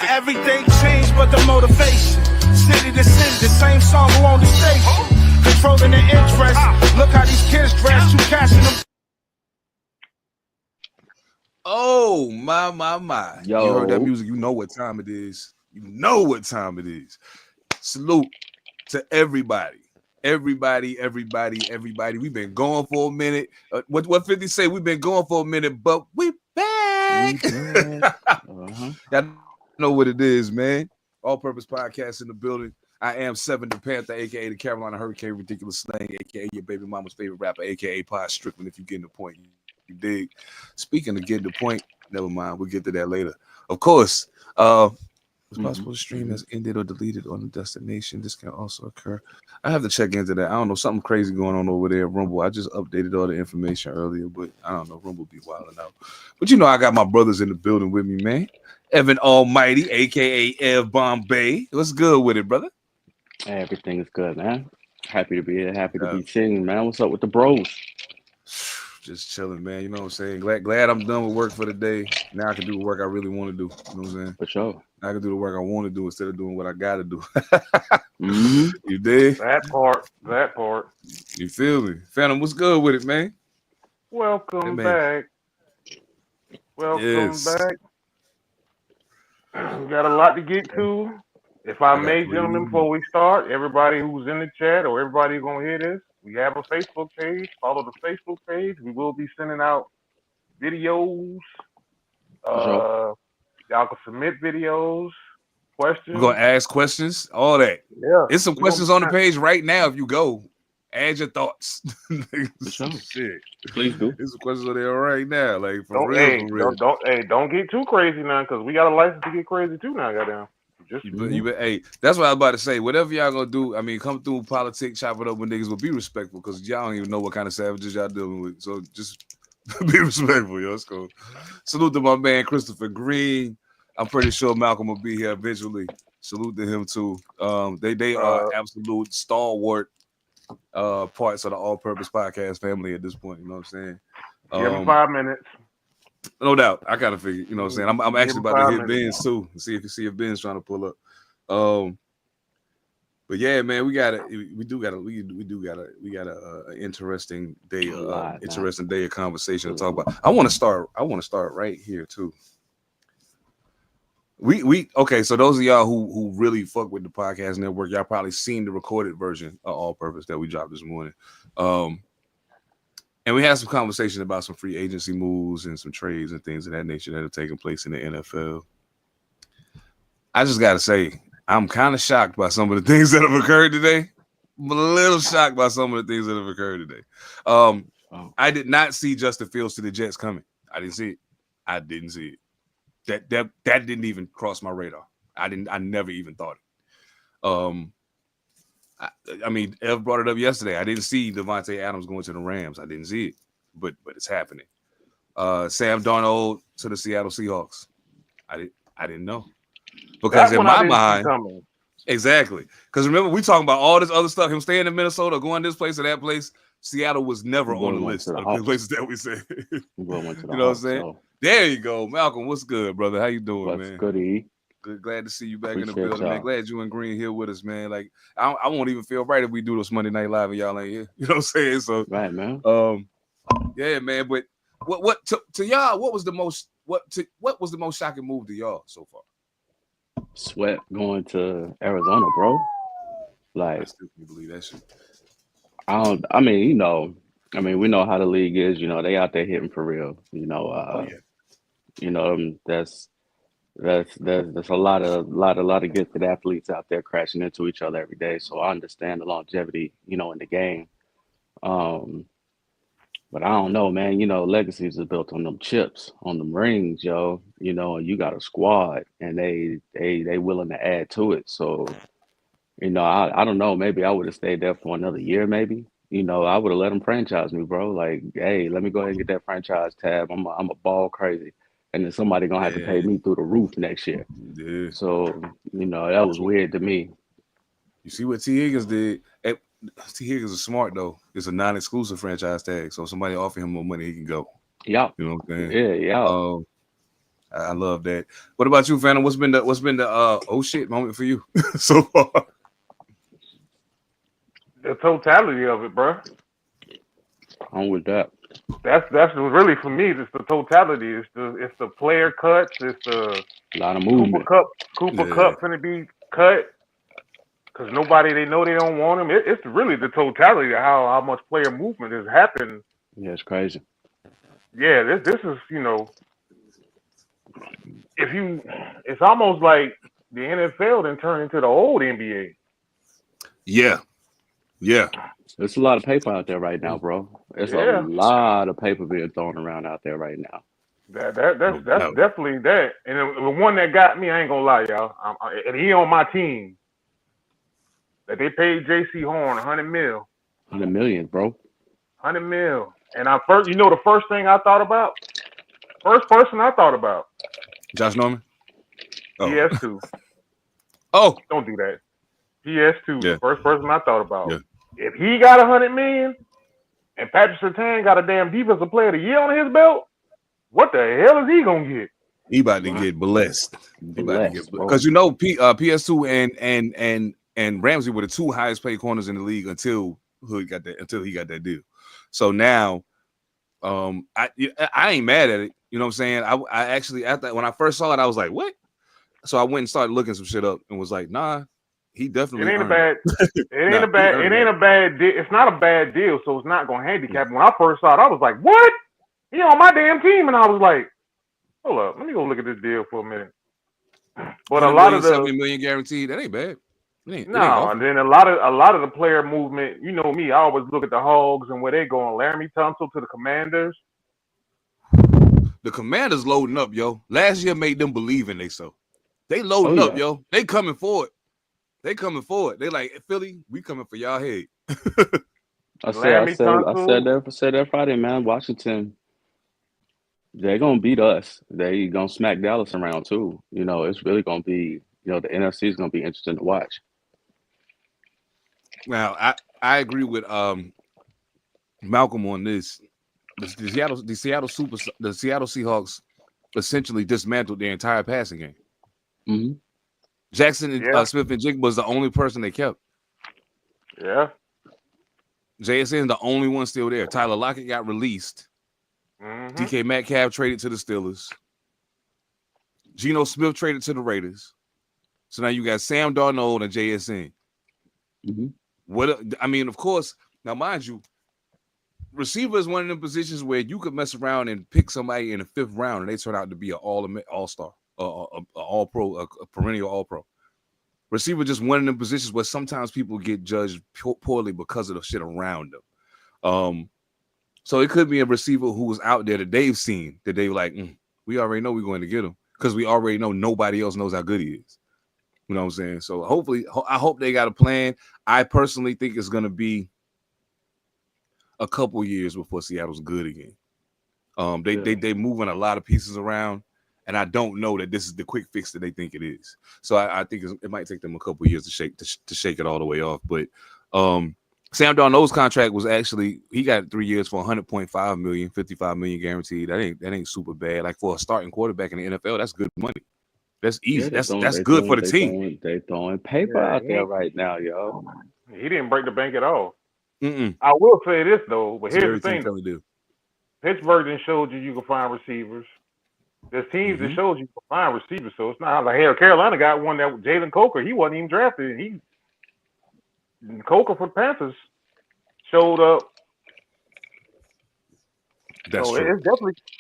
Everything changed but the motivation. City to city, the same song who on the station. Controlling the interest. Look how these kids dress. You cashing them. Oh, my. Yo. You heard that music. You know what time it is. Salute to everybody. Everybody. We've been going for a minute. What 50 say? We've been going for a minute, but we back. Y'all know what it is, man. All Purpose Podcast in the building. I am Seven Da Pantha, a.k.a. the Carolina Hurricane, Ridiculous Slang, a.k.a. your baby mama's favorite rapper, a.k.a. Pod Strickland, if you get the point. You dig? Speaking of getting the point, never mind. We'll get to that later. Of course, it's possible the stream has ended or deleted on the destination. This can also occur. I have to check into that. I don't know. Something crazy going on over there at Rumble. I just updated all the information earlier, but I don't know. Rumble be wilding out. But you know, I got my brothers in the building with me, man. Evan All Mightee, a.k.a. Ev Bombay. What's good with it, brother? Everything is good, man. Happy to be here. Happy to be singing, man. What's up with the bros? Just chilling, man. You know what I'm saying? Glad I'm done with work for the day. Now I can do the work I really want to do. You know what I'm saying? For sure. I can do the work I want to do instead of doing what I got to do. You dig? That part. You feel me? Phantom, what's good with it, man? Welcome back. Welcome back. We got a lot to get to. If I may, gentlemen, before we start, everybody who's in the chat or everybody who's going to hear this, we have a Facebook page. Follow the Facebook page. We will be sending out videos. Y'all can submit videos, questions. We're going to ask questions, all that. Yeah. There's some questions on the page right now if you go. Add your thoughts. Shit. Please do. There's some questions on there right now. Like, for real. Don't get too crazy now, because we got a license to get crazy too now, goddamn. Hey, that's what I was about to say. Whatever y'all gonna do, I mean, come through politics, chop it up with niggas, but be respectful, because y'all don't even know what kind of savages y'all dealing with. So just be respectful, yo. Let's go. Salute to my man Christopher Green. I'm pretty sure Malcolm will be here eventually. Salute to him too. They are absolute stalwart parts of the All Purpose Podcast family at this point. You know what I'm saying? Give him 5 minutes. No doubt. I kind of figured, you know what I'm saying? I'm actually about to hit Ben's too. See if Ben's trying to pull up. But yeah, man, we got an interesting day, of conversation to talk about. I want to start right here too. Okay, so those of y'all who really fuck with the podcast network, y'all probably seen the recorded version of All Purpose that we dropped this morning. And we had some conversation about some free agency moves and some trades and things of that nature that have taken place in the NFL. I just got to say, I'm kind of shocked by some of the things that have occurred today. I'm a little shocked by some of the things that have occurred today. I did not see Justin Fields to the Jets coming. I didn't see it. That didn't even cross my radar. I never even thought it. I mean, Ev brought it up yesterday. I didn't see Devontae Adams going to the Rams. I didn't see it, but it's happening. Sam Darnold to the Seattle Seahawks. I didn't know, because in my mind, exactly. Because remember, we talking about all this other stuff. Him staying in Minnesota, going this place or that place. Seattle was never on the list of the places that we said. You know what I'm saying? So. There you go, Malcolm. What's good, brother? How you doing, man? Goody. Good, glad to see you back in the building, man. Glad you and Green here with us, man. Like, I won't even feel right if we do this Monday Night Live and y'all ain't here. You know what I'm saying? So, right, man. Yeah, man. But what to y'all? What was the most shocking move to y'all so far? Sweat going to Arizona, bro. Like, I still can't believe that shit. We know how the league is. You know, they out there hitting for real. You know, you know, there's a lot of gifted athletes out there crashing into each other every day. So I understand the longevity, you know, in the game. But I don't know, man. You know, legacies are built on them chips, on them rings, yo. You know, and you got a squad, and they willing to add to it. So, you know, I don't know. Maybe I would have stayed there for another year, maybe. You know, I would have let them franchise me, bro. Like, hey, let me go ahead and get that franchise tab. I'm a ball crazy. And then somebody gonna have to pay me through the roof next year. Yeah. So, you know, that was weird to me. You see what T. Higgins did? T. Higgins is smart though. It's a non-exclusive franchise tag. So if somebody offer him more money, he can go. Yeah. You know what I'm saying? Yeah. I love that. What about you, Phantom? What's been the oh shit moment for you so far? The totality of it, bro. I'm with that. That's really for me. It's the totality. It's the player cuts. It's the A lot of Cooper movement. Cup. Cooper Yeah. Cup finna be cut because nobody they know they don't want him. It's really the totality of how much player movement has happened. Yeah, it's crazy. Yeah, this is if you, it's almost like the NFL then turned into the old NBA. Yeah. There's a lot of paper out there right now, bro. It's a Yeah, lot of paper being thrown around out there right now. No that's doubt. definitely that. And the one that got me, I ain't gonna lie, y'all. And he on my team. That they paid J.C. Horn 100 mil, 100 million, bro. 100 mil. And the first thing I thought about, first person I thought about, Josh Norman. Oh. PS2. Oh. Don't do that. PS2. Yeah. The first person I thought about. Yeah. If he got 100 million and Patrick Surtain got a damn defensive player of the year on his belt, what the hell is he gonna get? He about to get blessed. Blessed, bro. Because PS2 and Ramsey were the two highest paid corners in the league until he got that deal. So now, I ain't mad at it. You know what I'm saying? I actually when I first saw it, I was like, what? So I went and started looking some shit up and was like, nah, he definitely. It ain't a bad. deal. It's not a bad deal, so it's not gonna handicap. When I first saw it, I was like, what? He on my damn team, and I was like, hold up, let me go look at this deal for a minute. But a lot of the 70 million guaranteed, that ain't bad. and then a lot of the player movement. You know me, I always look at the Hogs and where they going. Laramie Tunsil to the Commanders. The Commanders loading up, yo. Last year made them believe in themselves. They loading up, yo. They coming forward. They like, Philly, we coming for y'all head. I said that Friday, man. Washington, they're gonna beat us. They gonna smack Dallas around too. You know, it's really gonna be, the NFC is gonna be interesting to watch. Now, I agree with Malcolm on this. The Seattle Seahawks essentially dismantled their entire passing game. Mm-hmm. Jackson and Smith and Jig was the only person they kept. Yeah. JSN the only one still there. Tyler Lockett got released. Mm-hmm. DK Metcalf traded to the Steelers. Geno Smith traded to the Raiders. So now you got Sam Darnold and JSN. Mm-hmm. Of course, now mind you, receiver is one of them positions where you could mess around and pick somebody in the 5th round and they turn out to be an all-star, all-pro, a perennial all-pro. Receiver just one of them positions where sometimes people get judged poorly because of the shit around them. So it could be a receiver who was out there that they've seen that they like, we already know we're going to get him because we already know nobody else knows how good he is. You know what I'm saying? So hopefully, I hope they got a plan. I personally think it's going to be a couple years before Seattle's good again. They moving a lot of pieces around, and I don't know that this is the quick fix that they think it is. So I think it might take them a couple years to shake it all the way off. But Sam Darnold's contract was actually, he got 3 years for $100.5 million, $55 million guaranteed. That ain't super bad. Like for a starting quarterback in the NFL, that's good money. That's easy. That's good for the team. They throwing paper out there right now, yo. He didn't break the bank at all. Mm-mm. I will say this though, but here's the thing: do. Pittsburgh then showed you can find receivers. There's teams that showed you can find receivers, so it's not like hell. Carolina got one that Jalen Coker. He wasn't even drafted. Coker for the Panthers showed up. That's so true.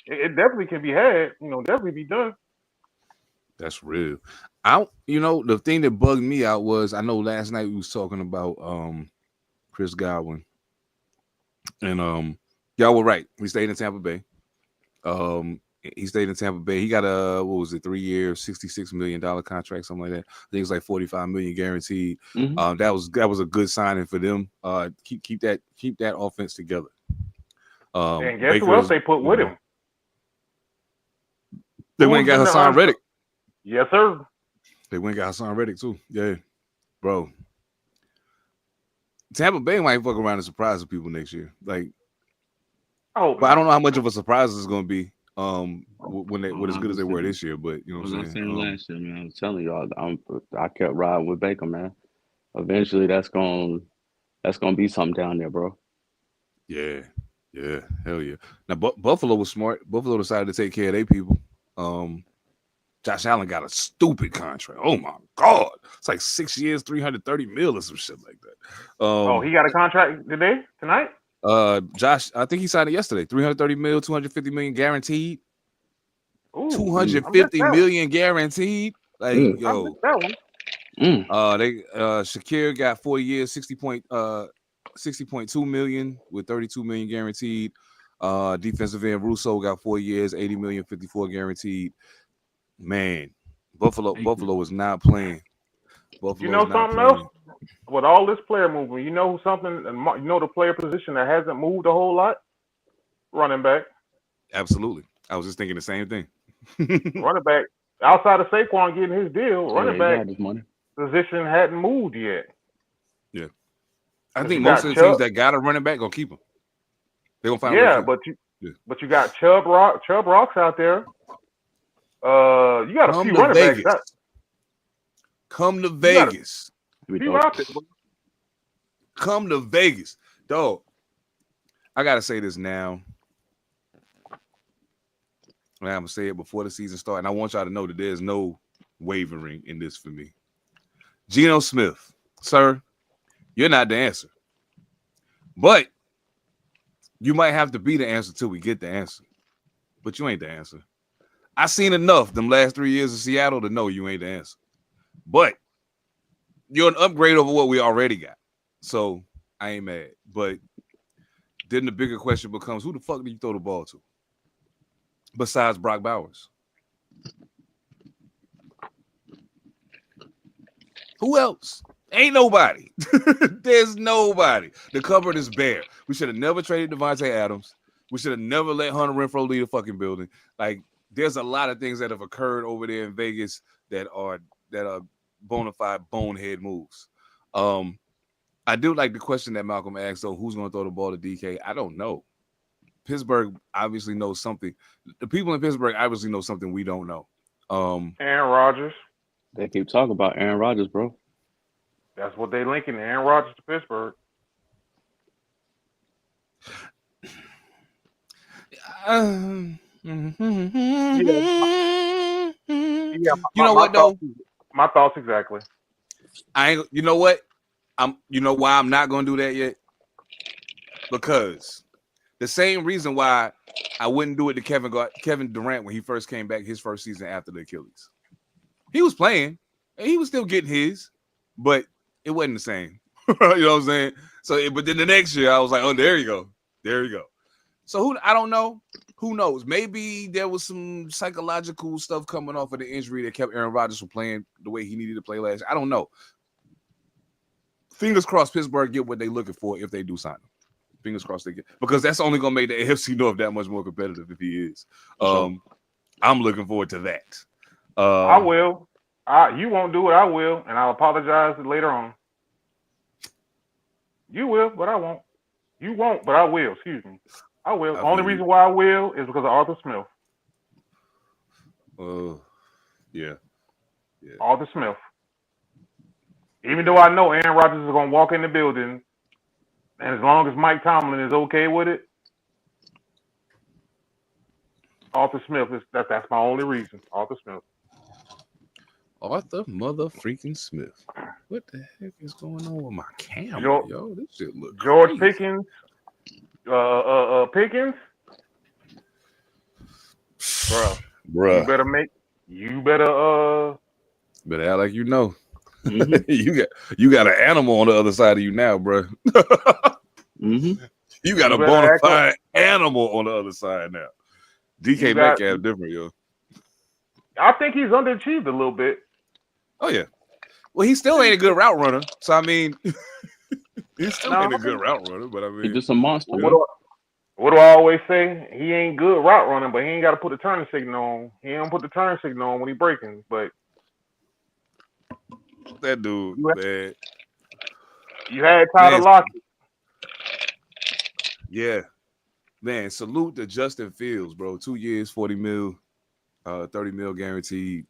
It definitely can be had. Definitely be done. That's real. The thing that bugged me out was, I know last night we was talking about Chris Godwin, and y'all were right. He stayed in Tampa Bay. He got a 3 year, $66 million contract, something like that. I think it's like $45 million guaranteed. Mm-hmm. That was a good signing for them. Keep that offense together. And guess who else they put with him? They went and got Hassan Reddick. Yes, sir. They went and got Hassan Reddick too. Yeah, bro. Tampa Bay might fuck around and surprise the people next year. But I don't know how much of a surprise it's going to be. when they were as good as they were this year. But you know What what was I I'm saying saying? last year, man? I was telling y'all, I kept riding with Baker, man. Eventually, that's gonna be something down there, bro. Yeah, hell yeah. Now Buffalo was smart. Buffalo decided to take care of their people. Josh Allen got a stupid contract. Oh my god, it's like 6 years, 330 mil or some shit like that. He got a contract tonight. Josh, I think he signed it yesterday. 330 mil, 250 million guaranteed. Ooh, I missed 250 that million guaranteed. Like Mm. one. I yo, missed that one. Shakir got 4 years, 60.2 million with 32 million guaranteed. Defensive end Russo got 4 years, 80 million, 54 guaranteed. Man, Buffalo is not playing. You Buffalo is know not something else? playing. With all this player movement, you know something? You know the player position that hasn't moved a whole lot? Running back. Absolutely. I was just thinking the same thing. Running back. Outside of Saquon getting his deal, running He back got his money. position hadn't moved yet. Yeah. I 'Cause think you most got of the teams Chubb. that got a running back gonna keep him. They're gonna find a way to Yeah, keep him. but you got Chubb Rocks out there. You got a Come few to running Vegas. backs. Come to You got Vegas. a few out there. Come to Vegas. Dog. I gotta say this now. I'm gonna say it before the season starts, and I want y'all to know that there's no wavering in this for me. Geno Smith, sir, you're not the answer. But you might have to be the answer till we get the answer. But you ain't the answer. I seen enough them last 3 years of Seattle to know you ain't the answer. But you're an upgrade over what we already got. So I ain't mad. But then the bigger question becomes, who the fuck did you throw the ball to? Besides Brock Bowers. Who else? Ain't nobody. There's nobody. The cupboard is bare. We should have never traded Devontae Adams. We should have never let Hunter Renfrow leave the fucking building. Like, there's a lot of things that have occurred over there in Vegas that are bona fide bonehead moves. I do like the question that Malcolm asked, though, who's going to throw the ball to DK? I don't know. Pittsburgh obviously knows something. The people in Pittsburgh obviously know something we don't know. Aaron Rodgers. They keep talking about Aaron Rodgers, bro. That's what they linking Aaron Rodgers to Pittsburgh. You know what though? My thoughts exactly. You know what? You know why I'm not gonna do that yet? Because the same reason why I wouldn't do it to Kevin Durant when he first came back his first season after the Achilles. He was playing and he was still getting his, but it wasn't the same. You know what I'm saying? So, but then the next year I was like, oh, there you go. So I don't know. Who knows? Maybe there was some psychological stuff coming off of the injury that kept Aaron Rodgers from playing the way he needed to play last year. I don't know. Fingers crossed Pittsburgh get what they're looking for if they do sign him. Fingers crossed they get, because that's only going to make the AFC North that much more competitive if he is. I'm looking forward to that. I will. You won't do it. I will, and I'll apologize later on. You will, but I won't. You won't, but I will. Excuse me. I will. The only reason why I will is because of Arthur Smith. Yeah. Arthur Smith. Even though I know Aaron Rodgers is going to walk in the building, and as long as Mike Tomlin is okay with it, Arthur Smith that's my only reason. Arthur Smith. Arthur motherfucking Smith. What the heck is going on with my camera, yo? This shit look George crazy. Pickens. Pickens. Bruh. You better act like you know. Mm-hmm. you got an animal on the other side of you now, bro. Mm-hmm. You got a bona fide animal on the other side now. DK Metcalf different, yo. I think he's underachieved a little bit. Oh yeah. Well, he still ain't a good route runner. So I mean, he still ain't a good route runner. But I mean, he's just a monster. What do I always say? He ain't good route running, but he ain't got to put the turn signal on. He don't put the turn signal on when he breaking. But that dude, man. You had Tyler Lockett. Yeah. Man, salute to Justin Fields, bro. 2 years, 40 mil, 30 mil guaranteed.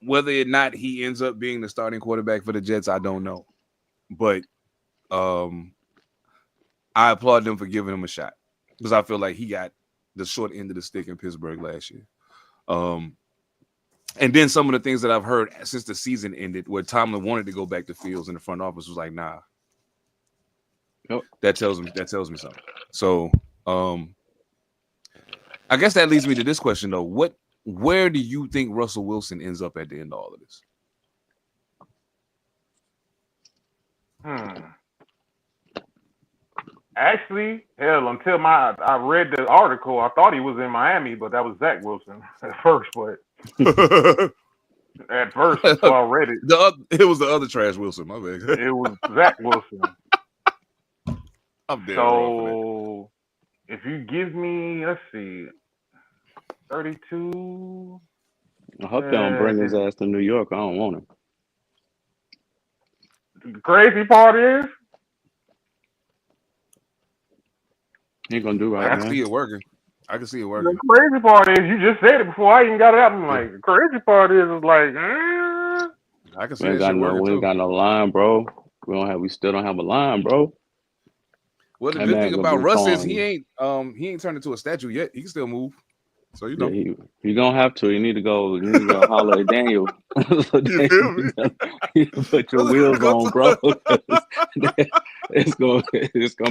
Whether or not he ends up being the starting quarterback for the Jets, I don't know. But I applaud them for giving him a shot because I feel like he got the short end of the stick in Pittsburgh last year. And then some of the things that I've heard since the season ended where Tomlin wanted to go back to Fields and the front office was like, nah. Yep. That tells me something. So I guess that leads me to this question though. Where do you think Russell Wilson ends up at the end of all of this? Actually, hell, until I read the article, I thought he was in Miami, but that was Zach Wilson at first. But at first, before I read it, it was the other trash Wilson. My bad. It was Zach Wilson. I'm dead. So if you give me, let's see, 32. I hope they don't bring his ass to New York. I don't want him. The crazy part is, He ain't gonna do right. I can see it working. The crazy part is, you just said it before I even got it out. I'm like, the crazy part is like, I can see we ain't got no line, bro. We still don't have a line, bro. Well, the good thing about Russ is he ain't turned into a statue yet. He can still move. So you know, you gonna have to. You need to go holler at Daniel. You feel me? You put your wheels on, bro. It's gonna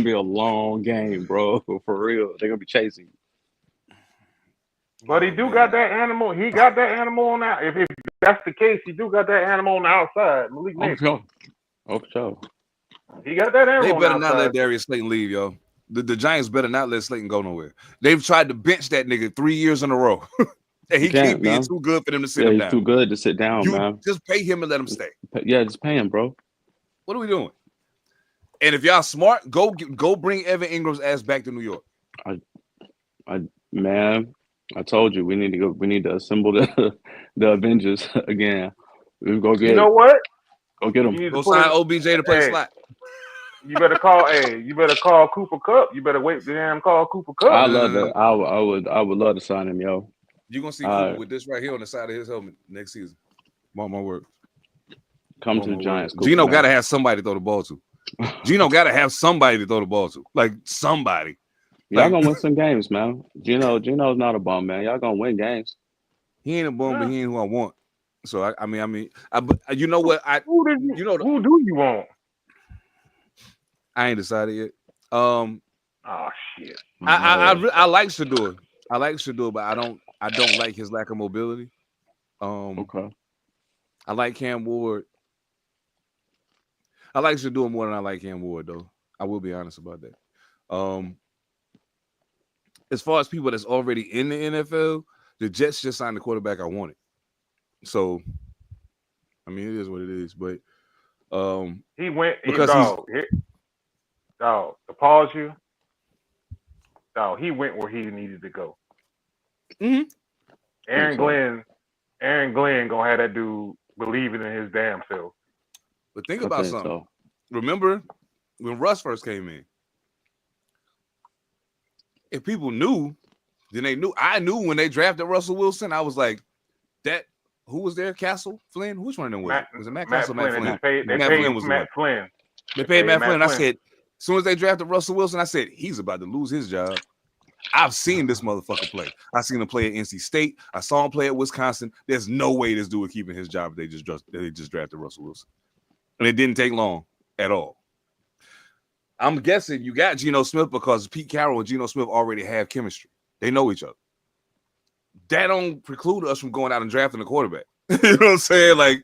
be a long game, bro. For real, they're gonna be chasing you. But he do got that animal. He got that animal on that. If that's the case, he do got that animal on the outside. Malik Nix. Oh, sure. He got that animal. They better on the not outside. let Darius Slayton leave, yo. The Giants better not let Slayton go nowhere. They've tried to bench that nigga 3 years in a row. And he keep being too good for them to sit him down. He's too good to sit down, man. Just pay him and let him stay. Yeah, just pay him, bro. What are we doing? And if y'all smart, go bring Evan Ingram's ass back to New York. I told you we need to go. We need to assemble the Avengers again. We go get. You know what? Go get them. Go sign OBJ to play slot. You better call. You better call Cooper Kupp. You better wait for him. Call Cooper Kupp. I love that. I would love to sign him, yo. You're gonna see Cooper with this right here on the side of his helmet next season. Mark my word. Come to the Giants. Gino got to have somebody to throw the ball to. Gino got to have somebody to throw the ball to. Like somebody. Y'all gonna win some games, man. Gino's not a bum, man. Y'all gonna win games. He ain't a bum, but he ain't who I want. So I mean, you know what? Who do you want? I ain't decided yet. Oh shit. I like Shador. I like Shador, but I don't like his lack of mobility. Okay. I like Cam Ward. I like Shador more than I like Cam Ward, though. I will be honest about that. As far as people that's already in the NFL, the Jets just signed the quarterback I wanted. So, I mean, it is what it is. But he went because to pause you. Dog, he went where he needed to go. Mm-hmm. Aaron Glenn gonna have that dude believing in his damn self. But think about something. So. Remember when Russ first came in? If people knew, then they knew. I knew when they drafted Russell Wilson. I was like, that. Who was there? Castle? Flynn? Which one of them was it? Was it Matt Castle? Matt Flynn. Matt Flynn was Matt Flynn. They paid Matt Flynn. I said, as soon as they drafted Russell Wilson, I said, he's about to lose his job. I've seen this motherfucker play. I seen him play at NC State. I saw him play at Wisconsin. There's no way this dude is keeping his job if they just drafted Russell Wilson. And it didn't take long at all. I'm guessing you got Geno Smith because Pete Carroll and Geno Smith already have chemistry. They know each other. That don't preclude us from going out and drafting a quarterback. You know what I'm saying? Like,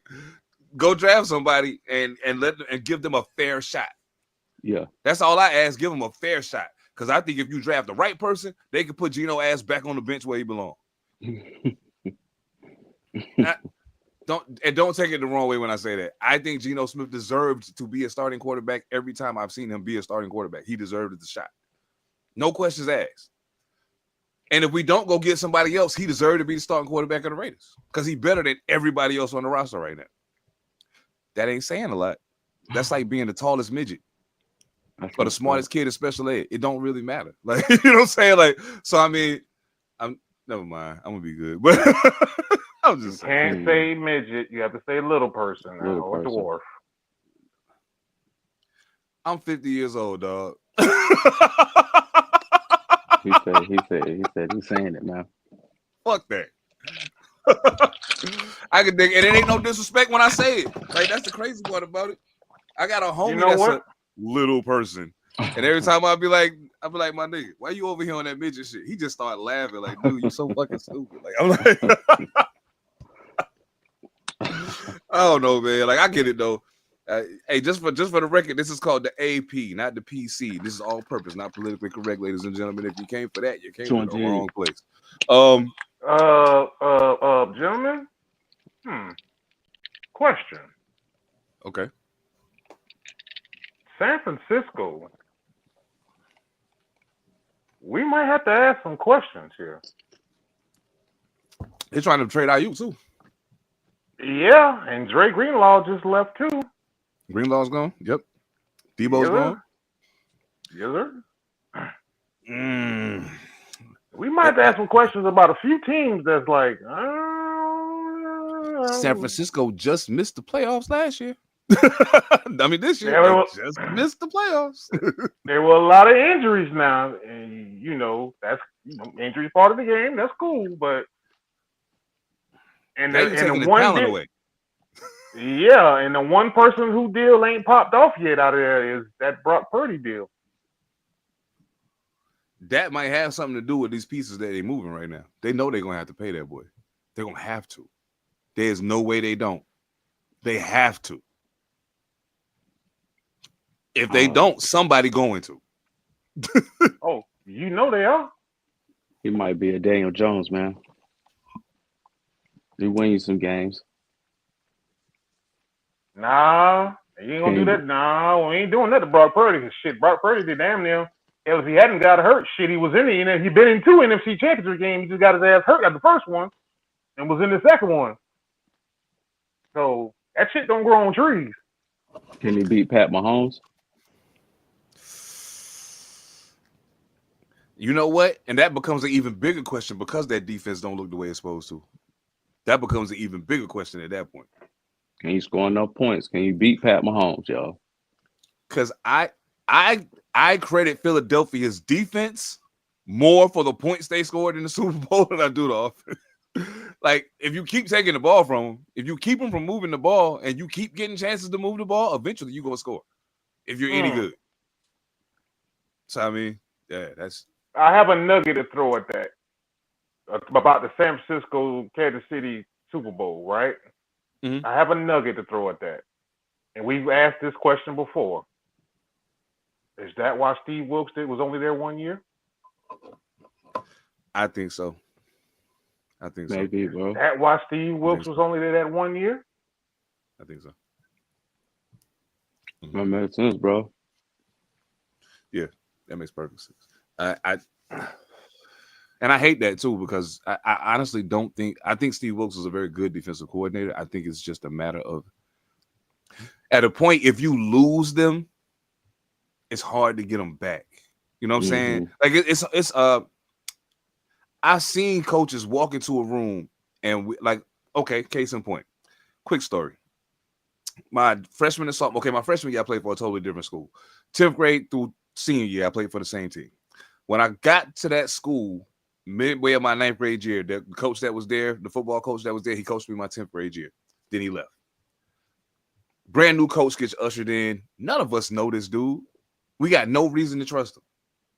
go draft somebody and give them a fair shot. Yeah. That's all I ask. Give them a fair shot. Because I think if you draft the right person, they can put Geno ass back on the bench where he belongs. Don't take it the wrong way when I say that. I think Geno Smith deserved to be a starting quarterback every time I've seen him be a starting quarterback. He deserved the shot. No questions asked. And if we don't go get somebody else, he deserved to be the starting quarterback of the Raiders because he's better than everybody else on the roster right now. That ain't saying a lot. That's like being the tallest midget. or the smartest kid in special ed. It don't really matter. Like, you know what I'm saying? Like, so I mean, I'm never mind. I'm gonna be good, but I'm just saying. Can't say midget. You have to say little person now, or dwarf. I'm 50 years old, dog. He said he's saying it now. Fuck that. I can dig, and it ain't no disrespect when I say it. Like, that's the crazy part about it. I got a homie that's a little person, and every time I'll be like, my nigga, why you over here on that midget shit? He just started laughing, like, dude, you so fucking stupid. Like, I'm like, I don't know, man. Like, I get it though. Hey, just for the record, this is called the AP, not the PC. This is all purpose, not politically correct, ladies and gentlemen. If you came for that, you came to the wrong place. Gentlemen, question. Okay. San Francisco. We might have to ask some questions here. They're trying to trade IU too. Yeah, and Dre Greenlaw just left too. Greenlaw's gone. Yep. Debo's gone. Yes, sir. We might have to ask some questions about a few teams that's like. San Francisco just missed the playoffs last year. I mean, this year they just missed the playoffs. There were a lot of injuries now, and that's injuries part of the game. That's cool, but and the one away. Yeah, and the one person who deal ain't popped off yet out of there is that Brock Purdy deal. That might have something to do with these pieces that they're moving right now. They know they're gonna have to pay that boy. They're gonna have to. There's no way they don't. They have to. If they don't, somebody going to. Oh, they are. He might be a Daniel Jones, man. He win you some games. Nah, you ain't gonna do that. Nah, we ain't doing that to Brock Purdy. Shit, Brock Purdy did damn near. If he hadn't got hurt, shit, he was in the he been in 2 NFC Championship games. He just got his ass hurt at the first one and was in the second one. So that shit don't grow on trees. Can he beat Pat Mahomes? You know what? And that becomes an even bigger question because that defense don't look the way it's supposed to. That becomes an even bigger question at that point. Can you score enough points? Can you beat Pat Mahomes, y'all? Because I credit Philadelphia's defense more for the points they scored in the Super Bowl than I do the offense. Like, if you keep taking the ball from them, if you keep them from moving the ball and you keep getting chances to move the ball, eventually you're going to score if you're any good. So, I mean, yeah, I have a nugget to throw at that about the San Francisco Kansas City Super Bowl, right? Mm-hmm. I have a nugget to throw at that. And we've asked this question before. Is that why Steve Wilkes was only there 1 year? I think so. Maybe, bro. Is that why Steve Wilkes was only there that 1 year? I think so. That makes sense, bro. Yeah, that makes perfect sense. And I hate that too because I honestly don't think I think Steve Wilkes is a very good defensive coordinator. I think it's just a matter of at a point if you lose them, it's hard to get them back. You know what I'm saying? Like it's I've seen coaches walk into a room and okay, case in point. Quick story. My freshman and sophomore, my freshman year I played for a totally different school. 10th grade through senior year, I played for the same team. When I got to that school, midway of my 9th grade year, the coach that was there, the football coach that was there, he coached me my 10th grade year. Then he left. Brand new coach gets ushered in. None of us know this dude. We got no reason to trust him.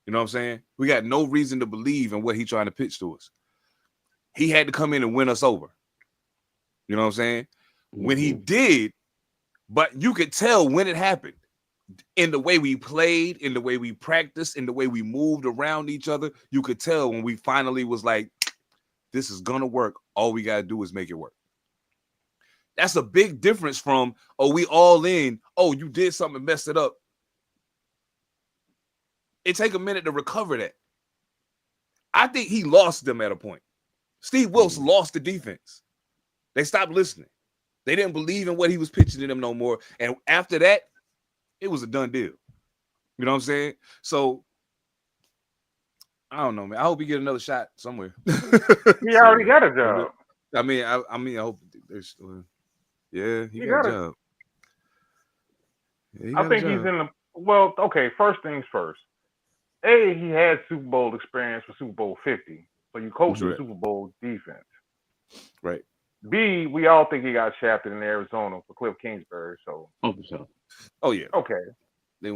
You know what I'm saying? We got no reason to believe in what he's trying to pitch to us. He had to come in and win us over. You know what I'm saying? When he did, but you could tell when it happened. In the way we played, in the way we practiced, in the way we moved around each other, you could tell when we finally was like, this is going to work. All we got to do is make it work. That's a big difference from, we all in. Oh, you did something and messed it up. It take a minute to recover that. I think he lost them at a point. Steve Wilkes lost the defense. They stopped listening. They didn't believe in what he was pitching to them no more. And after that, it was a done deal. You know what I'm saying? So I don't know, man. I hope he get another shot somewhere. He already got a job. I mean, I hope there's. Yeah, he got a job. Yeah, I think he's in the. Well, okay. First things first. A, he had Super Bowl experience for Super Bowl 50, so you coach the Super Bowl defense. Right. B, we all think he got shafted in Arizona for Cliff Kingsbury. So. Oh yeah. Okay.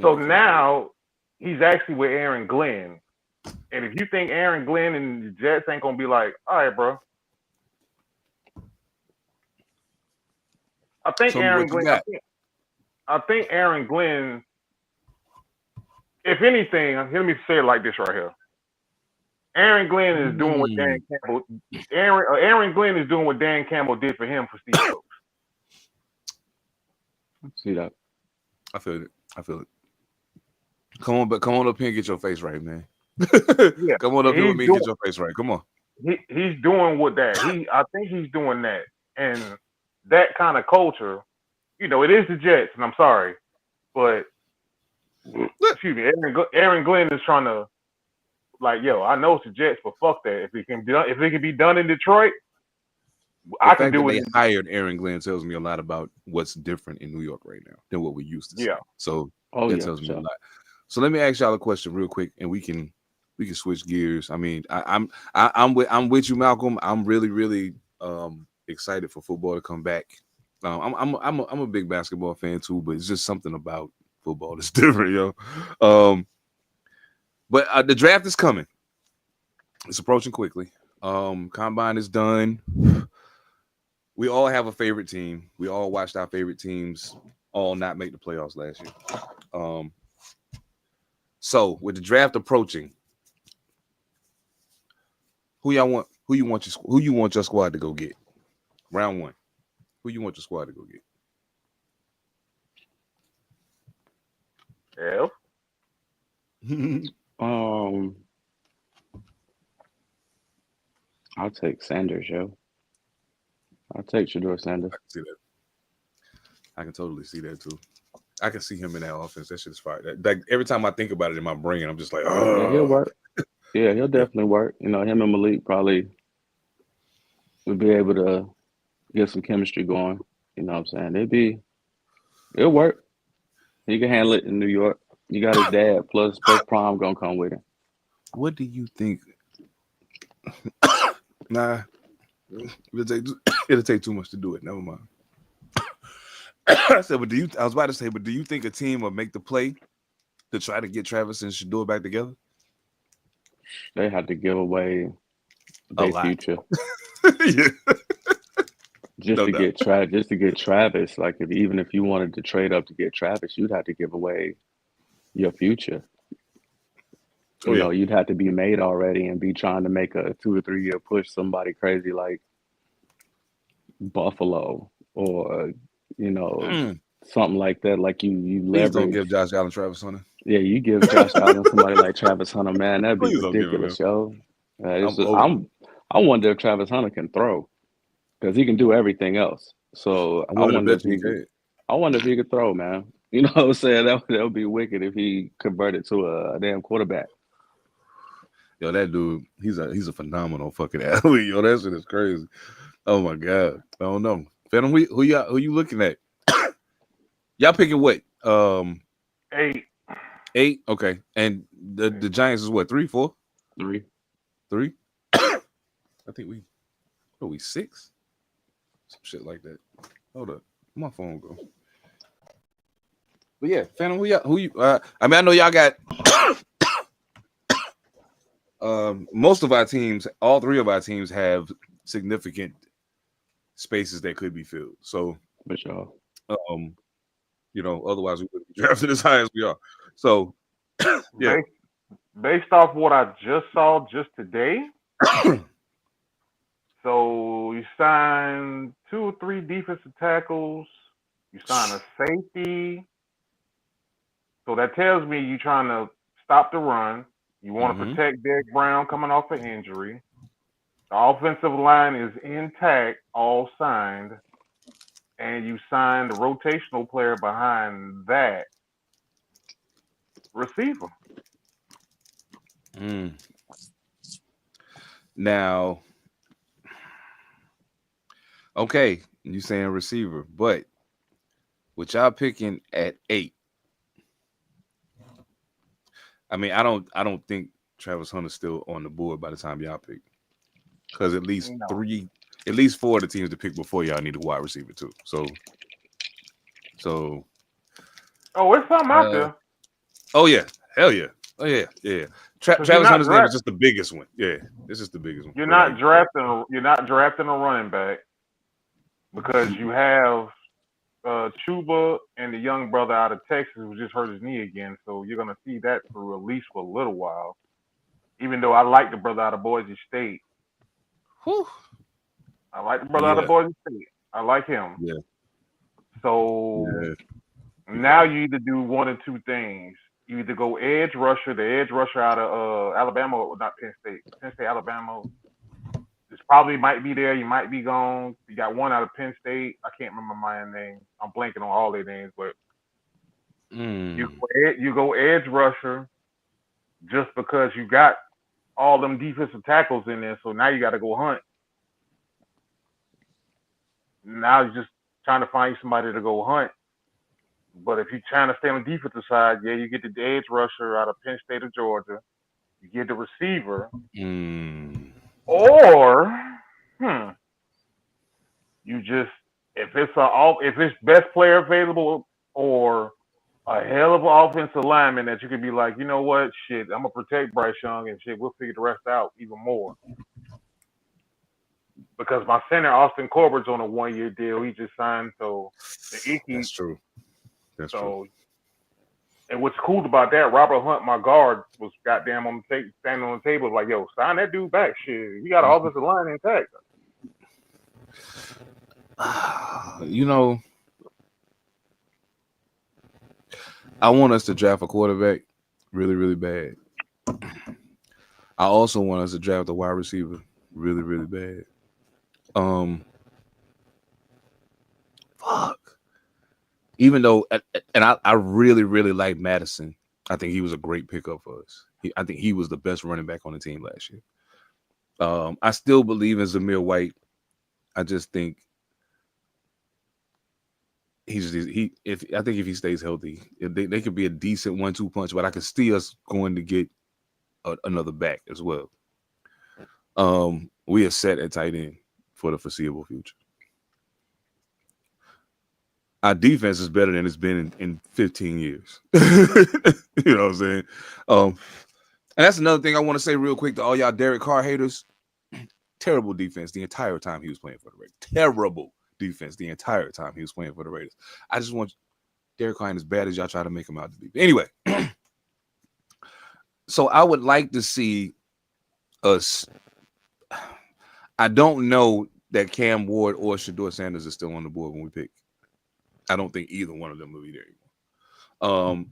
So now he's actually with Aaron Glenn, and if you think Aaron Glenn and the Jets ain't gonna be like, all right, bro. I think Aaron Glenn. I think Aaron Glenn. If anything, let me say it like this right here. Aaron Glenn is doing what Dan Campbell. Aaron Glenn is doing what Dan Campbell did for him for Steve Stokes. See that? I feel it. Come on up here and get your face right, man. Yeah, come on up here with me and get your face right. Come on. He's doing what that. I think he's doing that, and that kind of culture. You know, it is the Jets, and I'm sorry, but excuse me, Aaron Glenn is trying to, like, yo, I know it's the Jets, but fuck that. If it can be done in Detroit, I can do it. They hired Aaron Glenn tells me a lot about what's different in New York right now than what we used to see. Yeah. So that tells me a lot. So let me ask y'all a question real quick, and we can switch gears. I mean, I'm with you, Malcolm. I'm really excited for football to come back. I'm a big basketball fan too, but it's just something about football that's different, yo. But the draft is coming. It's approaching quickly. Combine is done. We all have a favorite team. We all watched our favorite teams all not make the playoffs last year. So with the draft approaching, who you want your squad to go get? Round one. Who you want your squad to go get? Yeah. I'll take Sanders, yo. I'll take Shedeur Sanders. I can see that. I can totally see that too. I can see him in that offense. That shit is fire. Like every time I think about it in my brain, I'm just like, oh, yeah, he'll work. Yeah, he'll definitely work. You know, him and Malik probably would be able to get some chemistry going. You know what I'm saying? It'll work. He can handle it in New York. You got his dad plus Prime gonna come with him. What do you think? Nah, it'll take too much to do it. Never mind. I said, but I was about to say, but do you think a team will make the play to try to get Travis and Shedeur back together? They had to give away their future. Yeah. Just to get Travis. Like even if you wanted to trade up to get Travis, you'd have to give away your future. You know, you'd have to be made already and be trying to make a 2 or 3 year push somebody crazy like Buffalo or something like that. Like you leverage. Please don't give Josh Allen Travis Hunter. Yeah, you give Josh Allen somebody like Travis Hunter, man. That'd be ridiculous, yo. I wonder if Travis Hunter can throw because he can do everything else. So I wonder if he could throw, man. You know what I'm saying? That would be wicked if he converted to a damn quarterback. Yo, that dude, he's a phenomenal fucking athlete. Yo, that shit is crazy. Oh my god, I don't know. Phantom, who you looking at? Y'all picking what? 8. 8, okay. And the Giants is what? 3, 4? 3. I think we 6? Some shit like that. Hold up, my phone go. But yeah, Phantom, who you? I mean, I know y'all got. Most of our teams, all 3 of our teams have significant spaces that could be filled. So, for sure. Otherwise we wouldn't be drafted as high as we are. So, yeah. Based off what I just saw just today, so you signed 2 or 3 defensive tackles. You signed a safety. So that tells me you're trying to stop the run. You want to protect Derek Brown coming off an injury. The offensive line is intact, all signed. And you signed a rotational player behind that. Receiver. Now, okay, you saying receiver, but with y'all picking at 8, I mean, I don't think Travis Hunter's still on the board by the time y'all pick, because at least No. 4 of the teams to pick before y'all need a wide receiver too. So. Oh, it's something out there. Oh yeah, hell yeah, oh yeah. Travis Hunter's name is just the biggest one. Yeah, this is the biggest one. You're not drafting. You're not drafting a running back because you have Chuba and the young brother out of Texas who just hurt his knee again. So you're gonna see that through at least for a little while. Even though I like the brother out of Boise State. Whew. I like the brother out of Boise State. I like him. Yeah. So now you either do one of two things. You either go edge rusher, the edge rusher out of Alabama, not Penn State, Alabama. This probably might be there. You might be gone. You got one out of Penn State. I can't remember my name. I'm blanking on all their names, but you go edge rusher just because you got all them defensive tackles in there. So now you got to go hunt. Now you're just trying to find somebody to go hunt. But if you're trying to stay on the defensive side, yeah, you get the edge rusher out of Penn State or Georgia. You get the receiver. Or, you just, if it's best player available or a hell of an offensive lineman that you could be like, you know what, shit, I'm going to protect Bryce Young and shit, we'll figure the rest out even more. Because my center, Austin Corbert's on a 1-year deal. He just signed, so the Icky. That's true. That's true. And what's cool about that, Robert Hunt, my guard, was goddamn on the standing on the table like, yo, sign that dude back. Shit, we got an offensive line intact. You know, I want us to draft a quarterback really, really bad. I also want us to draft a wide receiver really, really bad. Fuck. Even though, and I really, really like Madison. I think he was a great pickup for us. I think he was the best running back on the team last year. I still believe in Zamir White. I just think I think if he stays healthy, they could be a decent 1-2 punch. But I could see us going to get another back as well. We are set at tight end for the foreseeable future. Our defense is better than it's been in 15 years. You know what I'm saying? And that's another thing I want to say real quick to all y'all Derek Carr haters. Terrible defense the entire time he was playing for the Raiders. Terrible defense the entire time he was playing for the Raiders. I just want Derek Carr as bad as y'all try to make him out to be. Anyway, so I would like to see us. I don't know that Cam Ward or Shedeur Sanders is still on the board when we pick. I don't think either one of them will be there anymore.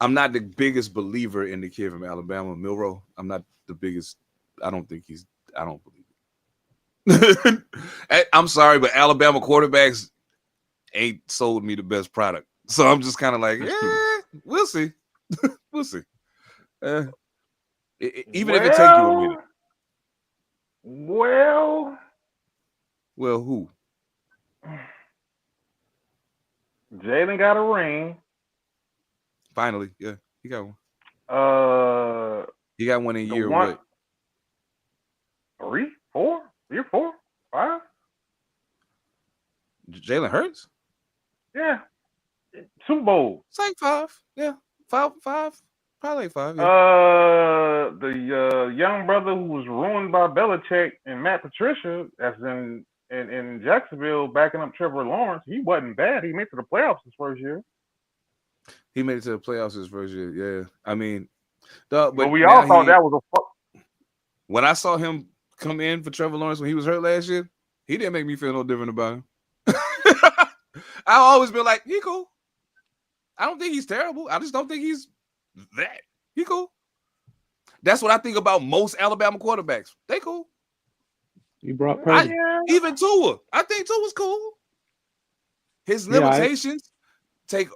I'm not the biggest believer in the kid from Alabama, Milroe. I'm not the biggest. I don't believe it. I'm sorry, but Alabama quarterbacks ain't sold me the best product. So I'm just kind of like, we'll see. We'll see. Even if it takes you a minute. Well, who? Jalen got a ring. Finally, yeah, he got one. He got one in year what? 3, 4, year 4, 5. Jalen Hurts? Yeah, Super Bowl. It's like 5. Yeah, 5, probably 5. Yeah. The young brother who was ruined by Belichick and Matt Patricia, that's in Jacksonville, backing up Trevor Lawrence. He wasn't bad. He made it to the playoffs his first year. He made it to the playoffs his first year. Yeah, I mean, but we all thought that was a fuck. When I saw him come in for Trevor Lawrence when he was hurt last year, he didn't make me feel no different about him. I've always been like, he cool. I don't think he's terrible. I just don't think he's that. He cool. That's what I think about most Alabama quarterbacks. They cool. You brought Purdy. Even Tua. I think Tua's cool. His limitations take.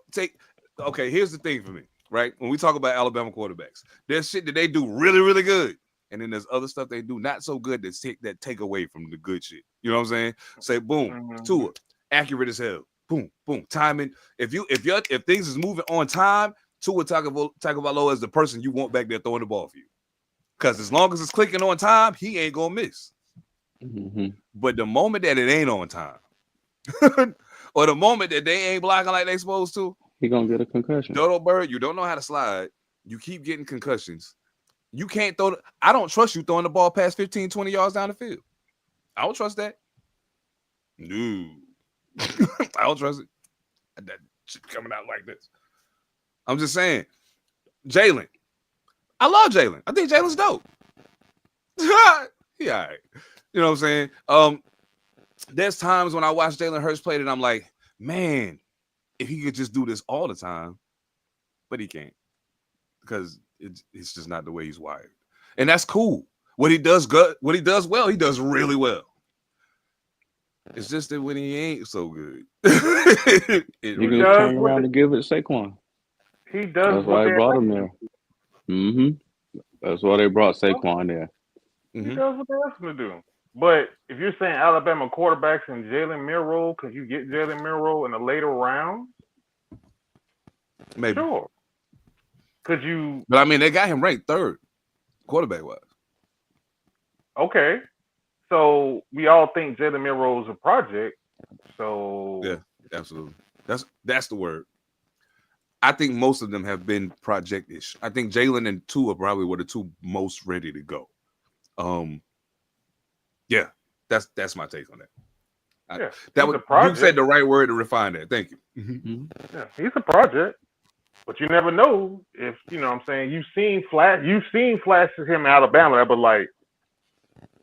okay, here's the thing for me, right? When we talk about Alabama quarterbacks, there's shit that they do really, really good. And then there's other stuff they do not so good that take away from the good shit. You know what I'm saying? Say boom, Tua, accurate as hell. Boom, boom, timing. If things is moving on time, Tua Tagovailoa is the person you want back there throwing the ball for you. Because as long as it's clicking on time, he ain't gonna miss. But the moment that it ain't on time, or the moment that they ain't blocking like they supposed to, he gonna get a concussion. Dodo Bird, you don't know how to slide. You keep getting concussions. You can't throw. I don't trust you throwing the ball past 15, 20 yards down the field. I don't trust that. No. I don't trust it. That shit coming out like this. I'm just saying. Jalen. I love Jalen. I think Jalen's dope. He all right. You know what I'm saying? There's times when I watch Jalen Hurts play and I'm like, man, if he could just do this all the time, but he can't. Because it's just not the way he's wired. And that's cool. What he does well, he does really well. It's just that when he ain't so good, he can turn around and give it to Saquon. He does. That's why they brought him there. That's why they brought Saquon there. He does what they're asking to do. But if you're saying Alabama quarterbacks and Jalen Milroe, could you get Jalen Milroe in a later round? Maybe. Sure. Could you? But I mean, they got him ranked third, quarterback wise. Okay. So we all think Jalen Milroe is a project. So yeah, absolutely. That's the word. I think most of them have been project-ish. I think Jalen and Tua probably were the two most ready to go. Yeah, that's my take on that. You said the right word to refine that. Thank you. Yeah, he's a project, but you never know if you know what I'm saying. You've seen flashes of him in Alabama, but like,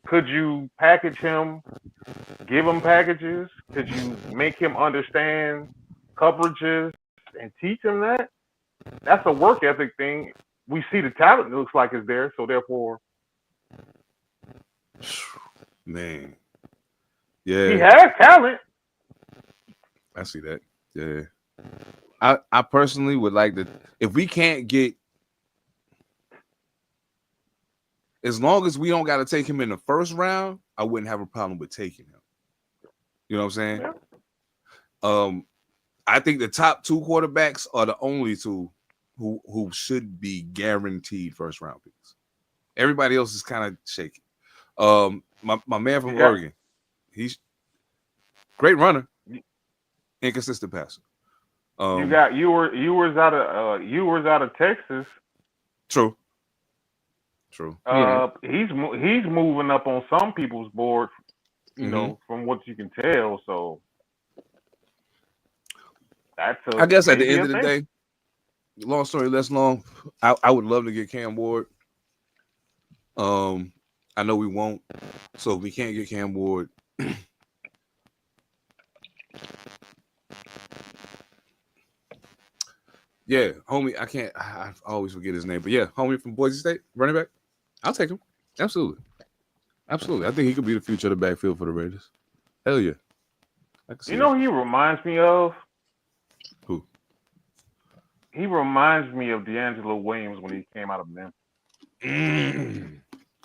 could you package him, give him packages? Could you make him understand coverages and teach him that? That's a work ethic thing. We see the talent looks like it's there, so therefore, man, yeah, he has talent. I see that. Yeah, I personally would like to. If we can't get, as long as we don't got to take him in the first round, I wouldn't have a problem with taking him. You know what I'm saying? Yeah. I think the top two quarterbacks are the only two who should be guaranteed first round picks. Everybody else is kind of shaky. My man from Oregon, he's great runner, inconsistent passer. You were out of Texas. True. He's moving up on some people's board, you know, from what you can tell. So I guess at the end of the day, long story less long, I would love to get Cam Ward. I know we won't. So if we can't get Cam Ward, yeah, homie, I always forget his name, but yeah, homie from Boise State, running back, I'll take him. Absolutely. I think he could be the future of the backfield for the Raiders. Hell yeah. You know who he reminds me of? Who? He reminds me of D'Angelo Williams when he came out of Memphis.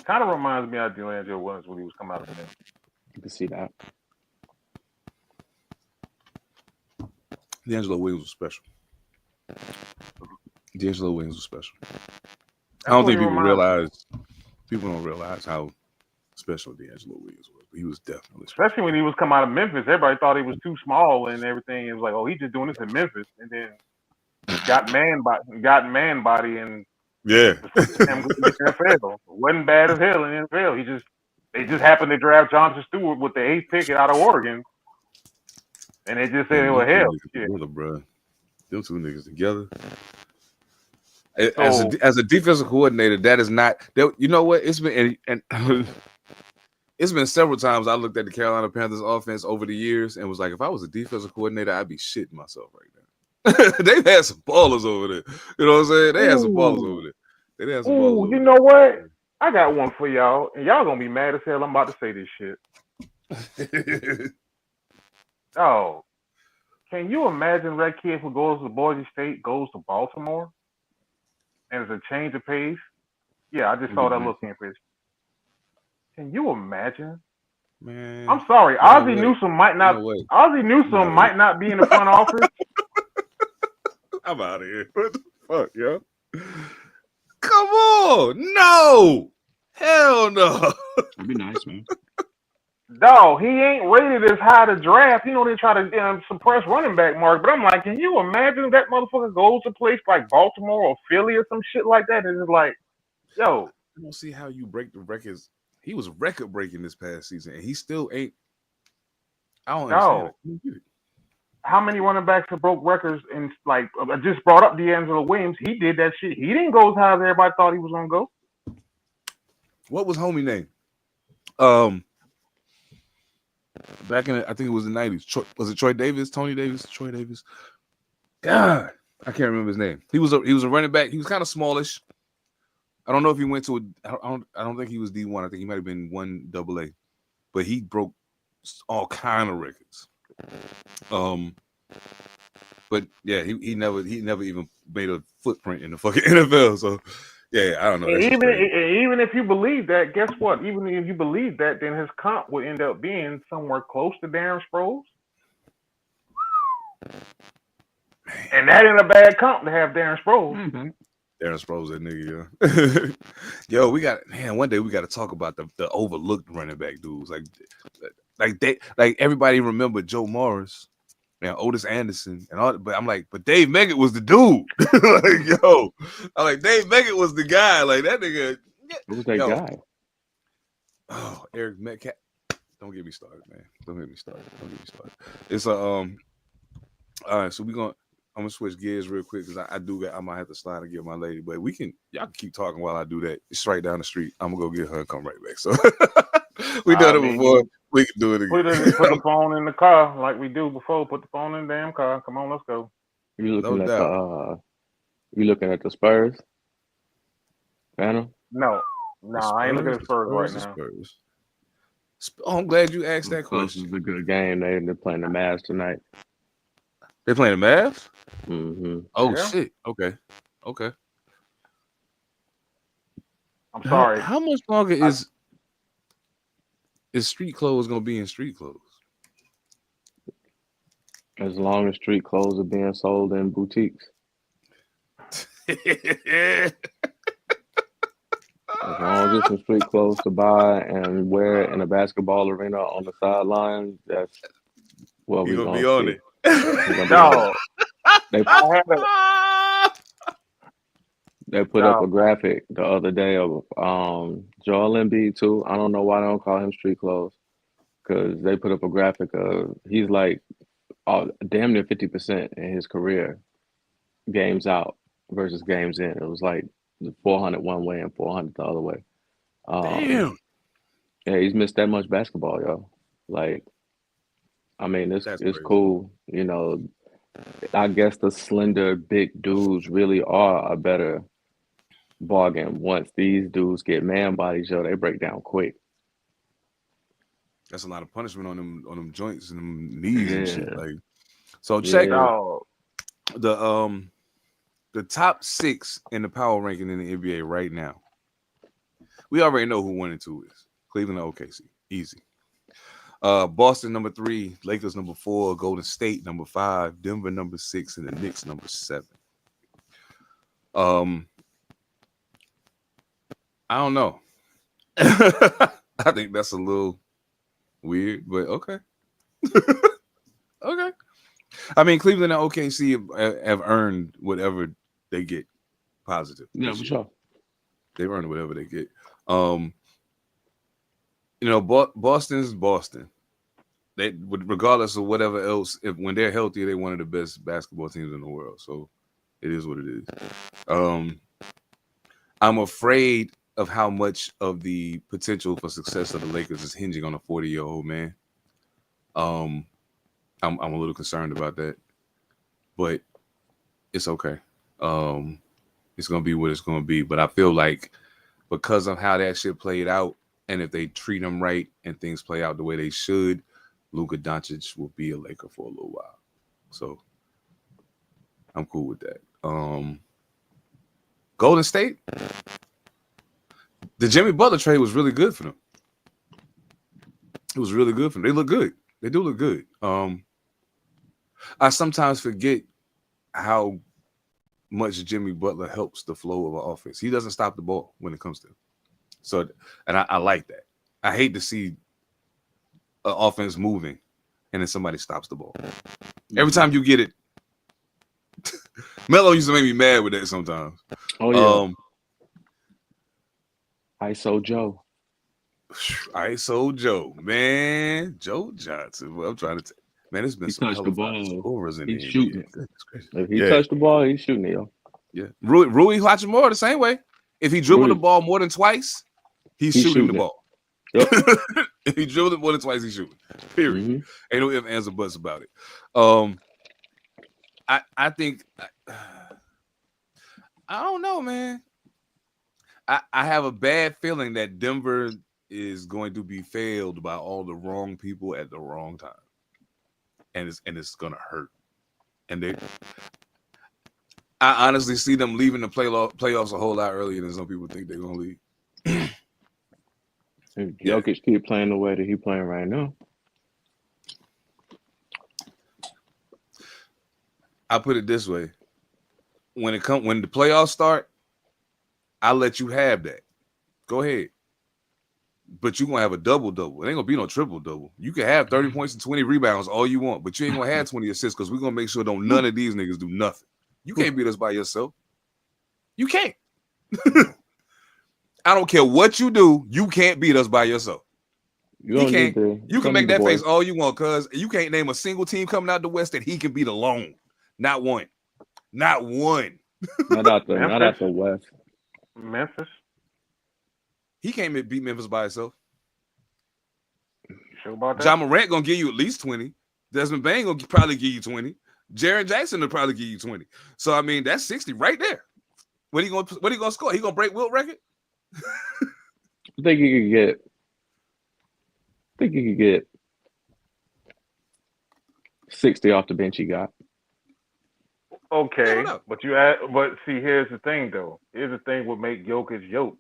Kind of reminds me of D'Angelo Williams when he was coming out of Memphis. You can see that. D'Angelo Williams was special. I don't think people don't realize how special D'Angelo Williams was. He was definitely special. Especially when he was coming out of Memphis. Everybody thought he was too small and everything. It was like, oh, he's just doing this in Memphis. And then got man body and NFL. Wasn't bad as hell in NFL. They just happened to draft Jonathan Stewart with the 8th pick out of Oregon. And they just said, well, hell. Together, bro. Them two niggas together. As a defensive coordinator, that is not. You know what? It's been it's been several times I looked at the Carolina Panthers offense over the years and was like, if I was a defensive coordinator, I'd be shitting myself right now. They've had some ballers over there. You know what I'm saying? They had some ballers over there. You know what? I got one for y'all, and y'all gonna be mad as hell. I'm about to say this shit. Oh, Can you imagine that kid who goes to Boise State goes to Baltimore and it's a change of pace? Yeah, I just saw that little campus. Can you imagine? Man, I'm sorry, you know Ozzie what? Newsome might You not. know what? Ozzie Newsome No. might not be in the front office. I'm out of here. What the fuck, yo? Come on. No. Hell no. That'd be nice, man. Dog, he ain't rated as high to draft. You know they try to suppress running back mark, but I'm like, can you imagine that motherfucker goes to a place like Baltimore or Philly or some shit like that? And it's like, yo, I don't see how you break the records. He was record breaking this past season, and he still ain't. I don't understand it. How many running backs have broke records? And like, I just brought up D'Angelo Williams. He did that shit. He didn't go as high as everybody thought he was gonna go. What was homie name? Back in I think it was the 90s. Was it Troy Davis? Tony Davis? Troy Davis? God, I can't remember his name. He was a running back. He was kind of smallish. I don't know if he went to I don't think he was D1. I think he might have been 1AA. But he broke all kind of records. But yeah, he never even made a footprint in the fucking NFL. So yeah, I don't know. Even if you believe that, guess what? Even if you believe that, then his comp would end up being somewhere close to Darren Sproles. And that ain't a bad comp to have Darren Sproles. Mm-hmm. Darren Sproles, that nigga, yo. One day we got to talk about the overlooked running back dudes. Like everybody remember Joe Morris and Otis Anderson and all, but I'm like, but Dave Meggett was the dude. Like, yo, I'm like, Dave Meggett was the guy. Like that nigga. Who's that guy? Oh, Eric Metcalf. Don't get me started, man. Don't get me started. It's a all right, so I'm gonna switch gears real quick because I might have to slide and get my lady, but y'all can keep talking while I do that. It's right down the street. I'm gonna go get her and come right back. So we done it before. We can do it again. Put the phone in the car like we do before. Put the phone in the damn car. Come on, let's go. You looking at the Spurs? Phantom? No, I ain't looking at Spurs right now. Spurs. Oh, I'm glad you asked that question. This is a good game. They're playing the Mavs tonight. They playing the Mavs? Mm-hmm. Oh shit. Okay. I'm sorry. How much longer is street clothes gonna be in street clothes? As long as street clothes are being sold in boutiques. As long as it's some street clothes to buy and wear in a basketball arena on the sideline, that's what we're gonna be on it. No. They put up a graphic the other day of Joel Embiid too. I don't know why they don't call him street clothes, because they put up a graphic of he's like damn near 50% in his career games out versus games in. It was like 400 one way and 400 the other way. Damn. Yeah, he's missed that much basketball, yo. Like, I mean, it's cool. You know, I guess the slender, big dudes really are a better bargain. Once these dudes get man bodies, yo, they break down quick. That's a lot of punishment on them joints and them knees and shit. Like, so check the top 6 in the power ranking in the NBA right now. We already know who 1 and 2 is. Cleveland or OKC. Easy. Boston number 3, Lakers number 4, Golden State number 5, Denver number 6, and the Knicks number 7. I don't know. I think that's a little weird, but okay. Okay. I mean, Cleveland and OKC have earned whatever they get positive. Yeah, for sure. They've earned whatever they get. Boston's Boston. They, regardless of whatever else, when they're healthy, they're one of the best basketball teams in the world. So it is what it is. I'm afraid of how much of the potential for success of the Lakers is hinging on a 40-year-old man. I'm a little concerned about that, but it's okay. It's gonna be what it's gonna be. But I feel like because of how that shit played out, and if they treat him right and things play out the way they should, Luka Doncic will be a Laker for a little while. So I'm cool with that. Golden State, the Jimmy Butler trade was really good for them. It was really good for them. They look good. They do look good. I sometimes forget how much Jimmy Butler helps the flow of an offense. He doesn't stop the ball when it comes to him. So, and I like that. I hate to see an offense moving and then somebody stops the ball. Every time you get it, Melo used to make me mad with that sometimes. Oh, yeah. ISO Joe. ISO Joe, man. Joe Johnson. Well, I'm trying to man, it's been some hell of scorers in the NBA. Shooting. If he touched the ball, he's shooting it, yo. Yeah. Rui Hachimura the same way. If he dribbled the ball more than twice, he's shooting the ball. Yep. If he dribbled it more than twice, he's shooting. Period. Mm-hmm. Ain't no ifs, ands, or buts about it. I think I don't know, man. I have a bad feeling that Denver is going to be failed by all the wrong people at the wrong time. And it's gonna hurt. And I honestly see them leaving the playoffs a whole lot earlier than some people think they're gonna leave. If Jokic keep playing the way that he's playing right now. I put it this way: when the playoffs start, I'll let you have that. Go ahead. But you're gonna have a double-double. It ain't gonna be no triple-double. You can have 30 points and 20 rebounds all you want, but you ain't gonna have 20 assists because we're gonna make sure none of these niggas do nothing. You can't beat us by yourself. You can't. I don't care what you do, you can't beat us by yourself. You can't. You can make that face all you want, cuz you can't name a single team coming out the West that he can beat alone. Not one. Not one. Not out the West. Memphis. He can't beat Memphis by himself. You sure about that? John Morant gonna give you at least 20. Desmond Bain gonna probably give you 20. Jaren Jackson will probably give you 20. So I mean, that's 60 right there. What he gonna score? He gonna break Wilt record? I think he could get 60 off the bench he got. Okay, but see, here's the thing though. Here's the thing what make Jokic Jokic.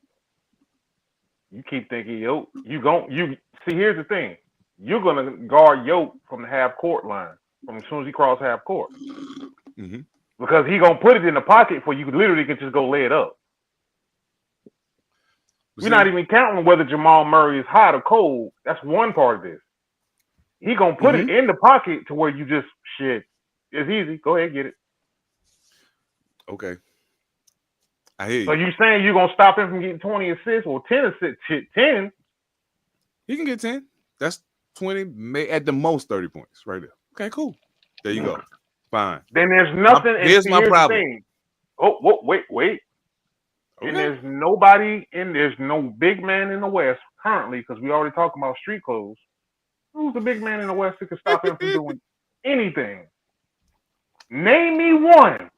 You keep thinking Jokic. Here's the thing. You're gonna guard Jokic from the half court line from as soon as he crosses half court. Mm-hmm. Because he gonna put it in the pocket for you literally can just go lay it up. We're not even counting whether Jamal Murray is hot or cold. That's one part of this. He gonna put it in the pocket to where you just shit. It's easy. Go ahead, get it. Okay. I hear you. So you saying you're gonna stop him from getting 20 assists or 10 assists? 10. He can get 10. That's 20, at the most 30 points right there. Okay, cool. There you go. Fine. Then there's nothing. Here's my problem. Oh, wait. Okay. And there's no big man in the West currently, because we already talked about street clothes. Who's the big man in the West that can stop him from doing anything? Name me one.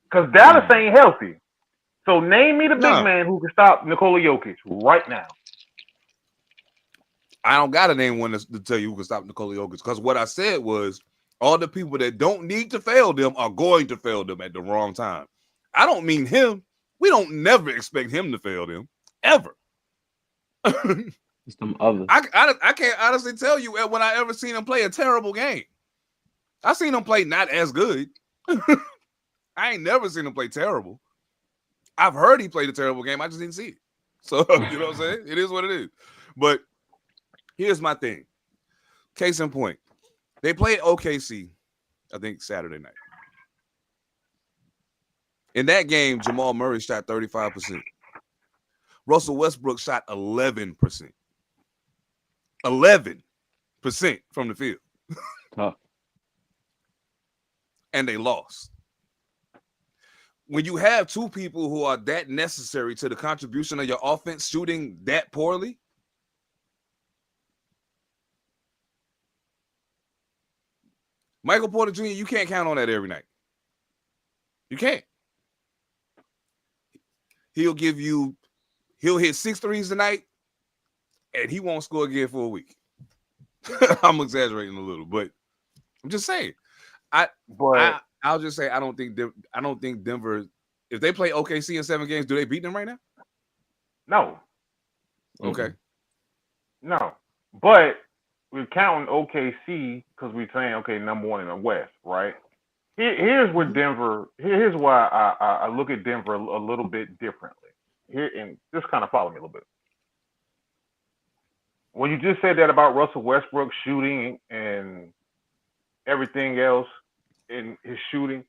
Because Dallas ain't healthy. So name me the big man who can stop Nikola Jokic right now. I don't got to name one to tell you who can stop Nikola Jokic, because what I said was all the people that don't need to fail them are going to fail them at the wrong time. I don't mean him. We don't never expect him to fail them, ever. Some others. I can't honestly tell you when I ever seen him play a terrible game. I seen him play not as good. I ain't never seen him play terrible. I've heard he played a terrible game. I just didn't see it. So, you know what I'm saying? It is what it is. But here's my thing. Case in point. They played OKC, I think, Saturday night. In that game, Jamal Murray shot 35%. Russell Westbrook shot 11%. 11% from the field. Tough. And they lost. When you have two people who are that necessary to the contribution of your offense shooting that poorly, Michael Porter Jr., you can't count on that every night. You can't. He'll hit 6 threes tonight, and he won't score again for a week. I'm exaggerating a little, but I'm just saying. But I'll just say I don't think Denver. If they play OKC in 7 games, do they beat them right now? no, Okay. no. But we're counting OKC because we're saying okay, number one in the West, right? Here's where Denver. Here's why I look at Denver a little bit differently. Here, and just kind of follow me a little bit. When you just said that about Russell Westbrook shooting and everything else in his shooting,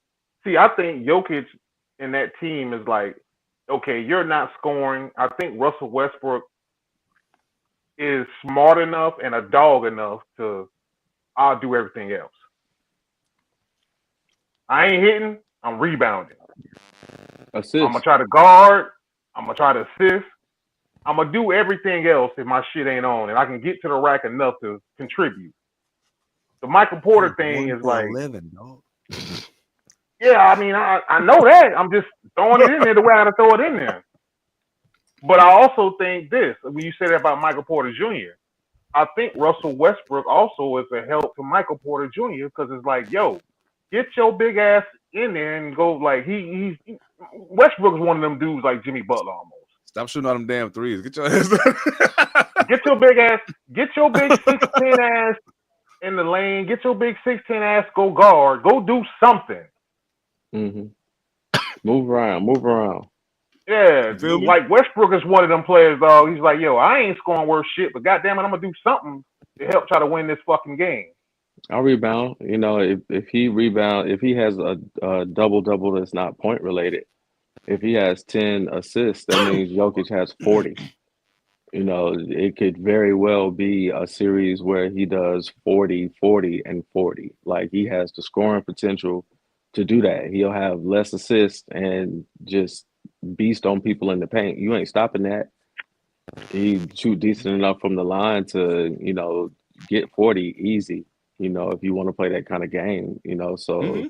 see, I think Jokic and that team is like, okay, you're not scoring. I think Russell Westbrook is smart enough and a dog enough to I'll do everything else. I ain't hitting, I'm rebounding. I'm gonna Assist. try to guard, I'm gonna try to assist, I'm gonna do everything else if my shit ain't on and I can get to the rack enough to contribute. The Michael Porter thing 1 is for like, 11, dog. yeah, I mean, I know that. I'm just throwing it in there the way I gotta throw it in there. But I also think this, when you say that about Michael Porter Jr., I think Russell Westbrook also is a help to Michael Porter Jr. because it's like, yo, get your big ass in there and go like Westbrook's one of them dudes like Jimmy Butler almost. Stop shooting all them damn threes. Get your ass. Get your big 6'10" ass in the lane. Get your big 6'10" ass. Go guard. Go do something. Mm-hmm. Move around. Yeah, You feel me? like Westbrook is one of them players, dog. He's like, yo, I ain't scoring worth shit, but goddamn it, I'm gonna do something to help try to win this fucking game. I'll rebound. You know, if he rebound, if he has a double that's not point related, if he has 10 assists, that means Jokic has 40. You know, it could very well be a series where he does 40, 40, and 40. Like he has the scoring potential to do that. He'll have less assists and just beast on people in the paint. You ain't stopping that. He shoot decent enough from the line to, you know, get 40 easy, you know, if you want to play that kind of game, you know. So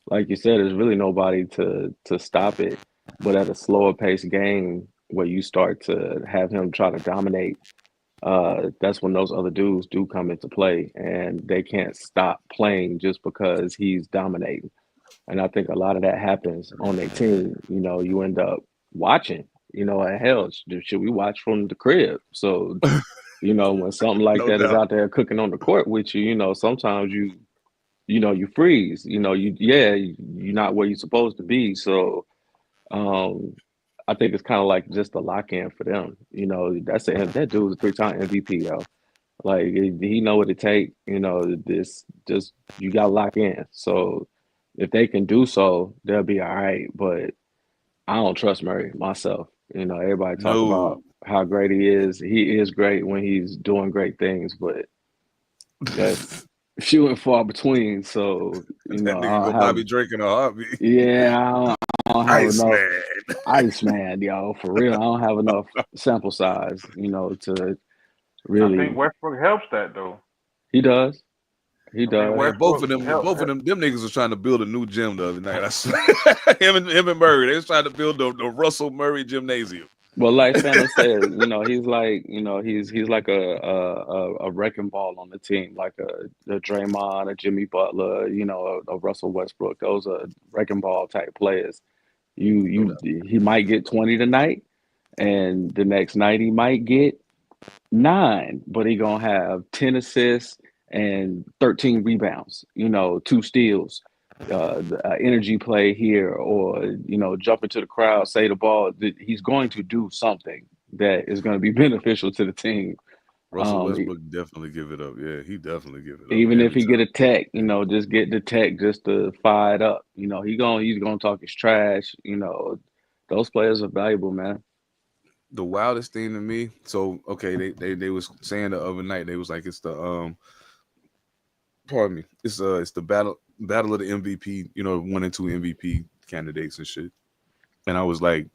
like you said, there's really nobody to stop it. But at a slower paced game where you start to have him try to dominate, that's when those other dudes do come into play and they can't stop playing just because he's dominating. And I think a lot of that happens on their team. You know, you end up watching, you know, hell, should we watch from the crib? So, you know, when something like No that is doubt. out there cooking on the court with you, you know, sometimes you know, you freeze, you know, you're not where you're supposed to be. So I think it's kind of like just a lock in for them. You know, that dude's a 3-time MVP, yo. Like he know what it take, you know, this just you gotta lock in. So if they can do so, they'll be all right. But I don't trust Murray myself. You know, everybody talk No. about how great he is. He is great when he's doing great things, but that's few and far between. So, you That know, nigga go Bobby Drake in a heartbeat. I don't have enough Iceman. Iceman, yo, for real. I don't have enough sample size, you know, to I really. think Westbrook helps that though. He does. He I think does. Man, both of Westbrook them helps. niggas was trying to build a new gym the other night. I swear. him and Murray, they was trying to build the Russell Murray gymnasium. Well, like Shannon said, you know, he's like, you know, he's like a wrecking ball on the team, like a Draymond, a Jimmy Butler, you know, a Russell Westbrook. Those are wrecking ball type players. He might get 20 tonight, and the next night he might get 9, but he gonna have 10 assists and 13 rebounds, you know, 2 steals, energy play here, or, you know, jump into the crowd, say the ball. He's going to do something that is going to be beneficial to the team. Russell Westbrook definitely give it up. Yeah, he definitely give it up. Even if every he get time. a tech, you know, just get the tech just to fire it up. You know, he's gonna talk his trash. You know, those players are valuable, man. The wildest thing to me, so okay, they was saying the other night, they was like it's the pardon me, it's the battle of the MVP, you know, 1 and 2 MVP candidates and shit. And I was like,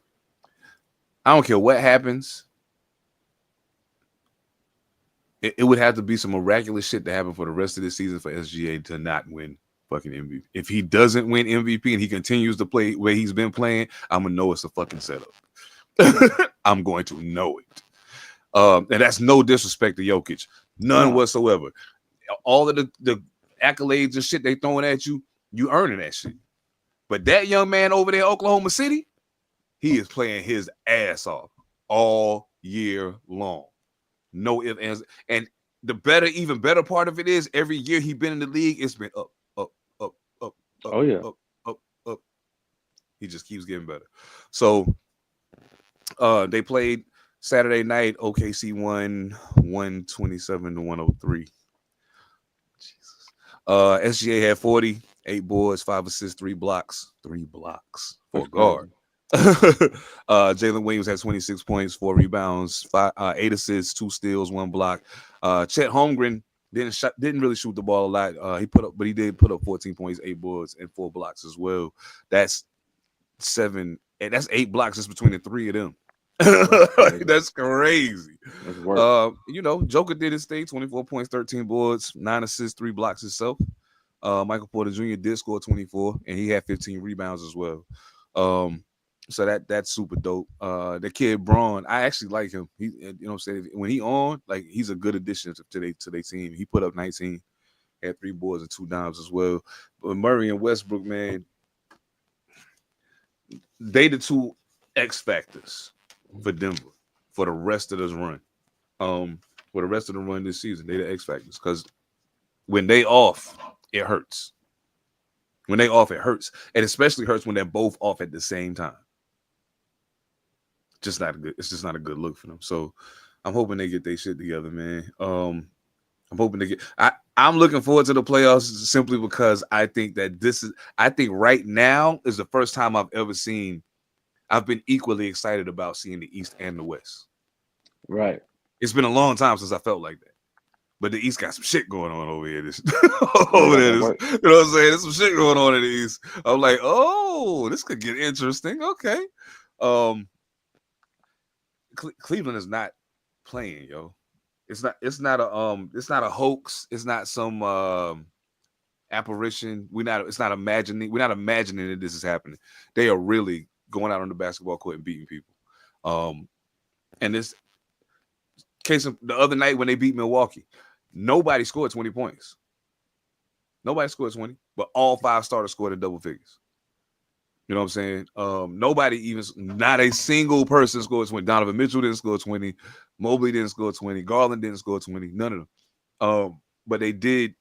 I don't care what happens. It would have to be some miraculous shit to happen for the rest of the season for SGA to not win fucking MVP. If he doesn't win MVP and he continues to play where he's been playing, I'm gonna know it's a fucking setup. I'm going to know it. And that's no disrespect to Jokic, none whatsoever. All of the accolades and shit they throwing at you, you earning that shit. But that young man over there in Oklahoma City, he is playing his ass off all year long. No ifs, ands. And the even better part of it is every year he been in the league, it's been up, up, up, up, up, Oh yeah. up. He just keeps getting better. So they played Saturday night. OKC won 127-103. Jesus. SGA had 40, 8 boards, 5 assists, 3 blocks for a guard. Jalen Williams had 26 points, 4 rebounds, 8 assists, 2 steals, 1 block. Chet Holmgren didn't really shoot the ball a lot. He did put up 14 points, 8 boards, and 4 blocks as well. That's 8 blocks just between the 3 of them. That's crazy. Joker did his thing, 24 points, 13 boards, 9 assists, 3 blocks himself. Michael Porter Jr. did score 24, and he had 15 rebounds as well. So that's super dope. The kid Braun, I actually like him. He, what I'm saying, when he on, like, he's a good addition to their team. He put up 19, had 3 boards and 2 dimes as well. But Murray and Westbrook, man, they the 2 X factors for Denver for the rest of this run. For the rest of the run this season, they the X factors, because when they off, it hurts. When they off, it hurts, and especially hurts when they're both off at the same time. It's just not a good look for them. So I'm hoping they get their shit together, man. I'm hoping I'm looking forward to the playoffs simply because I think that right now is the first time I've been equally excited about seeing the East and the West. Right. It's been a long time since I felt like that. But the East got some shit going on over here. You know what I'm saying? There's some shit going on in the East. I'm like, oh, this could get interesting. Okay. Cleveland is not playing, yo. It's not a hoax. It's not some apparition. We're not imagining that this is happening. They are really going out on the basketball court and beating people. And this case of the other night when they beat Milwaukee, nobody scored 20 points. Nobody scored 20, but all 5 starters scored in double figures. You know what I'm saying? Not a single person scored 20. Donovan Mitchell didn't score 20. Mobley didn't score 20. Garland didn't score 20. None of them. But they did.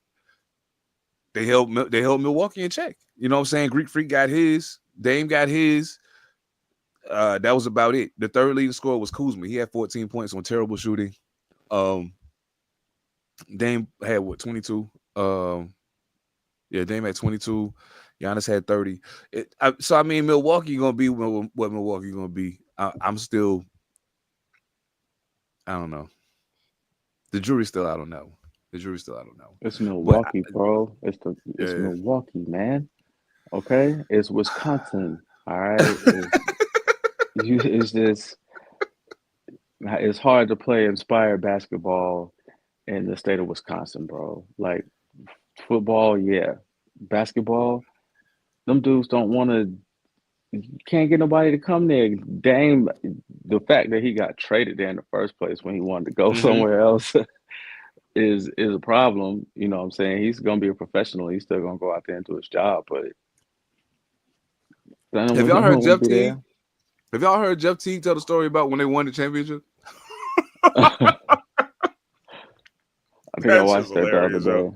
They held Milwaukee in check. You know what I'm saying? Greek Freak got his. Dame got his. That was about it. The third leading scorer was Kuzma. He had 14 points on terrible shooting. Dame had 22? Dame had 22. Giannis had 30. Milwaukee gonna be what Milwaukee gonna be. I don't know. The jury's still out on that one. It's Milwaukee, bro. It's Milwaukee, man. Okay, it's Wisconsin. All right, it's hard to play inspired basketball in the state of Wisconsin, bro. Like football, yeah. Basketball, them dudes don't want to. Can't get nobody to come there. Dame, the fact that he got traded there in the first place when he wanted to go somewhere else is a problem. You know what I'm saying? He's gonna be a professional. He's still gonna go out there and do his job. But have y'all heard Jeff Teague? Have y'all heard Jeff Teague tell the story about when they won the championship? I think I watched that the other day.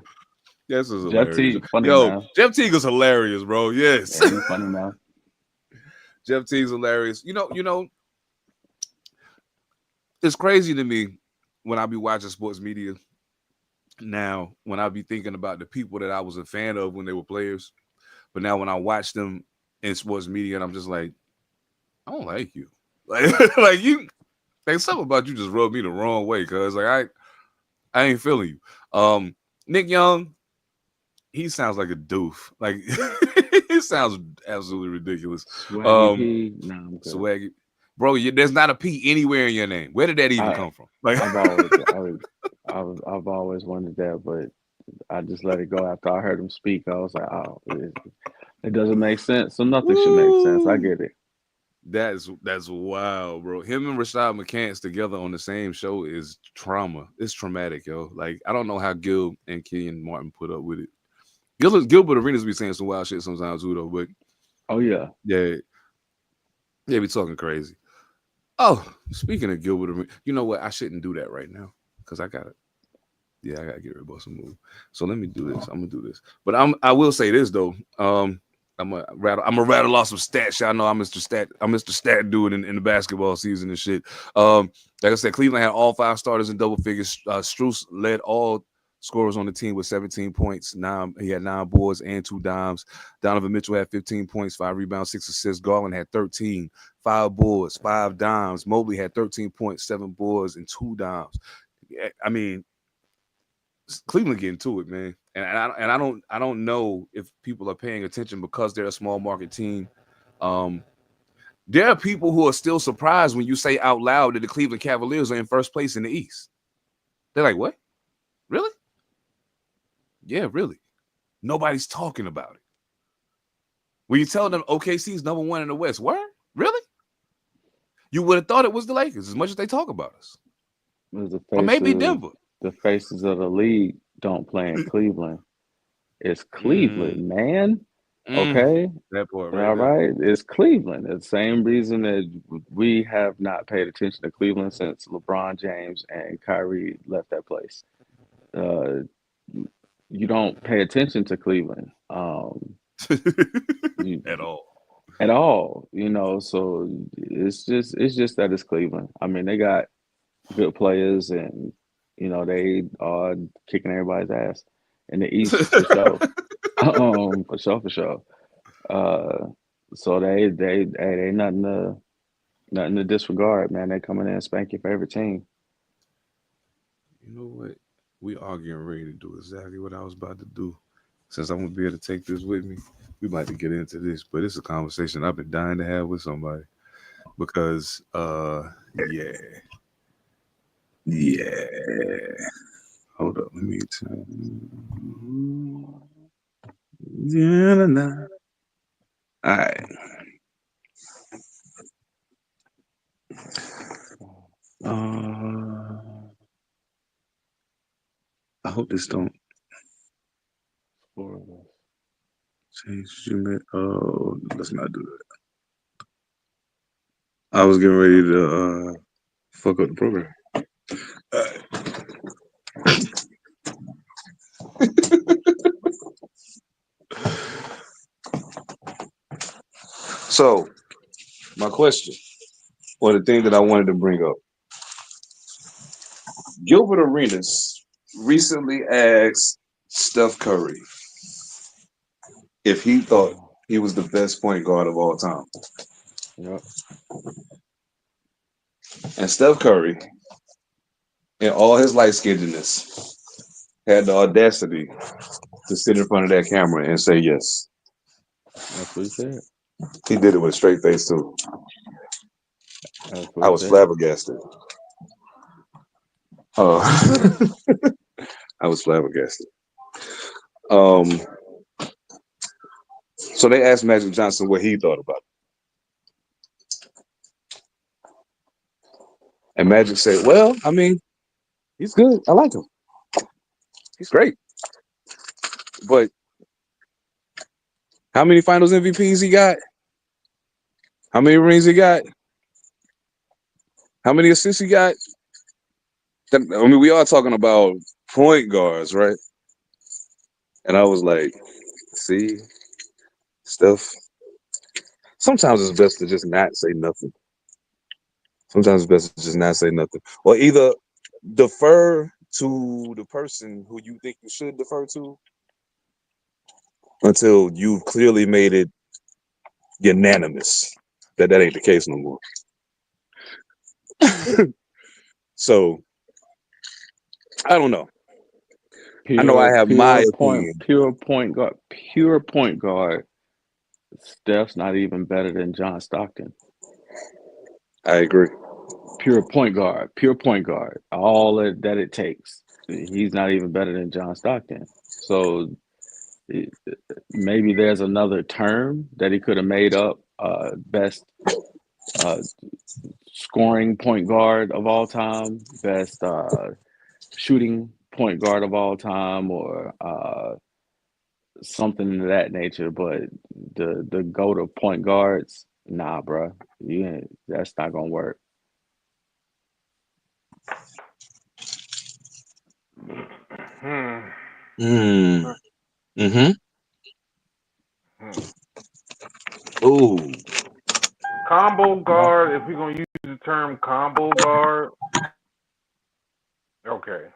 Yes, is Jeff Teague, funny man. Jeff Teague is hilarious, bro. Yes, yeah, he's funny man. Jeff Teague's hilarious. You know, it's crazy to me when I be watching sports media now, when I be thinking about the people that I was a fan of when they were players, but now when I watch them in sports media, and I'm just like, I don't like you. Like you, like something about you just rubbed me the wrong way, cause like I ain't feeling you. Nick Young, he sounds like a doof. Like he sounds absolutely ridiculous. Swaggy. Bro, there's not a P anywhere in your name. Where did that even come from? Like I've always wondered that, but I just let it go after I heard him speak. I was like, oh, it doesn't make sense. So nothing should make sense. I get it. That's wild, bro. Him and Rashad McCants together on the same show is trauma. It's traumatic, yo. Like I don't know how Gil and Killian Martin put up with it. Gilbert Arenas be saying some wild shit sometimes too, though. But Oh yeah. yeah, be talking crazy. Oh, speaking of Gilbert Arenas, you know what? I shouldn't do that right now because I gotta get rid of some move. So let me do this. I'm gonna do this. But I will say this though. I'm a rattle off some stats. Y'all know I'm Mr. Stat dude in the basketball season and shit. Like I said, Cleveland had all 5 starters in double figures. Strus led all scorers on the team with 17 points. He had 9 boards and 2 dimes. Donovan Mitchell had 15 points, 5 rebounds, 6 assists. Garland had 13, 5 boards, 5 dimes. Mobley had 13 points, 7 boards, and 2 dimes. I mean, Cleveland getting to it, man. And I don't know if people are paying attention because they're a small market team. There are people who are still surprised when you say out loud that the Cleveland Cavaliers are in first place in the East. They're like, what? Really? Yeah, really. Nobody's talking about it. When you tell them OKC's number 1 in the West, what? Really? You would have thought it was the Lakers as much as they talk about us. Or maybe Denver. The faces of the league don't play in Cleveland. It's Cleveland, man. Okay. That part right All there. right. It's Cleveland. It's the same reason that we have not paid attention to Cleveland since LeBron James and Kyrie left that place. You don't pay attention to Cleveland. At all. At all. You know, so it's just that it's Cleveland. I mean, they got good players and you know, they are kicking everybody's ass in the East for sure. For sure. So they nothing to disregard, man. They coming in and spank your favorite team. You know what? We are getting ready to do exactly what I was about to do. Since I'm gonna be able to take this with me, we might to get into this, but it's a conversation I've been dying to have with somebody because yeah. Hold up, let me turn. All right. I hope this don't change. Oh, let's not do that. I was getting ready to fuck up the program. All right. So, my question, or the thing that I wanted to bring up, Gilbert Arenas recently asked Steph Curry if he thought he was the best point guard of all time. Yep. And Steph Curry, in all his light-skinnedness, had the audacity to sit in front of that camera and say yes. That's what he said. He did it with a straight face too. I was flabbergasted. I was flabbergasted. So they asked Magic Johnson what he thought about it. And Magic said, well, I mean, he's good. I like him. He's great. But how many finals MVPs he got? How many rings he got? How many assists he got? I mean, we are talking about point guards, right? And I was like, see, Steph, sometimes it's best to just not say nothing. Sometimes it's best to just not say nothing. Or either defer to the person who you think you should defer to until you've clearly made it unanimous that ain't the case no more. So, I don't know. I know I have my opinion. Pure point guard. Steph's not even better than John Stockton. I agree. Pure point guard. All that it takes. He's not even better than John Stockton. So maybe there's another term that he could have made up. Best scoring point guard of all time. Best shooting point guard of all time, or something of that nature. But the go to point guards, nah, bro, you ain't. That's not gonna work. Hmm. Mm. Mm-hmm. Hmm. Ooh. Combo guard. If we're gonna use the term combo guard, okay.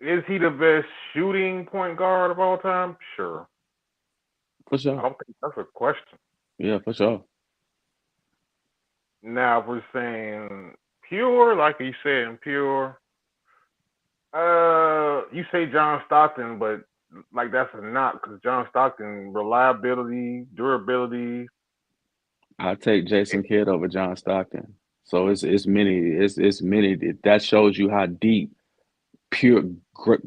Is he the best shooting point guard of all time? Sure. For I sure. don't think that's a question. Yeah, for sure. Now, if we're saying pure, like you said, pure, you say John Stockton, but like that's a knock because John Stockton reliability, durability. I take Jason Kidd over John Stockton. So it's many that shows you how deep pure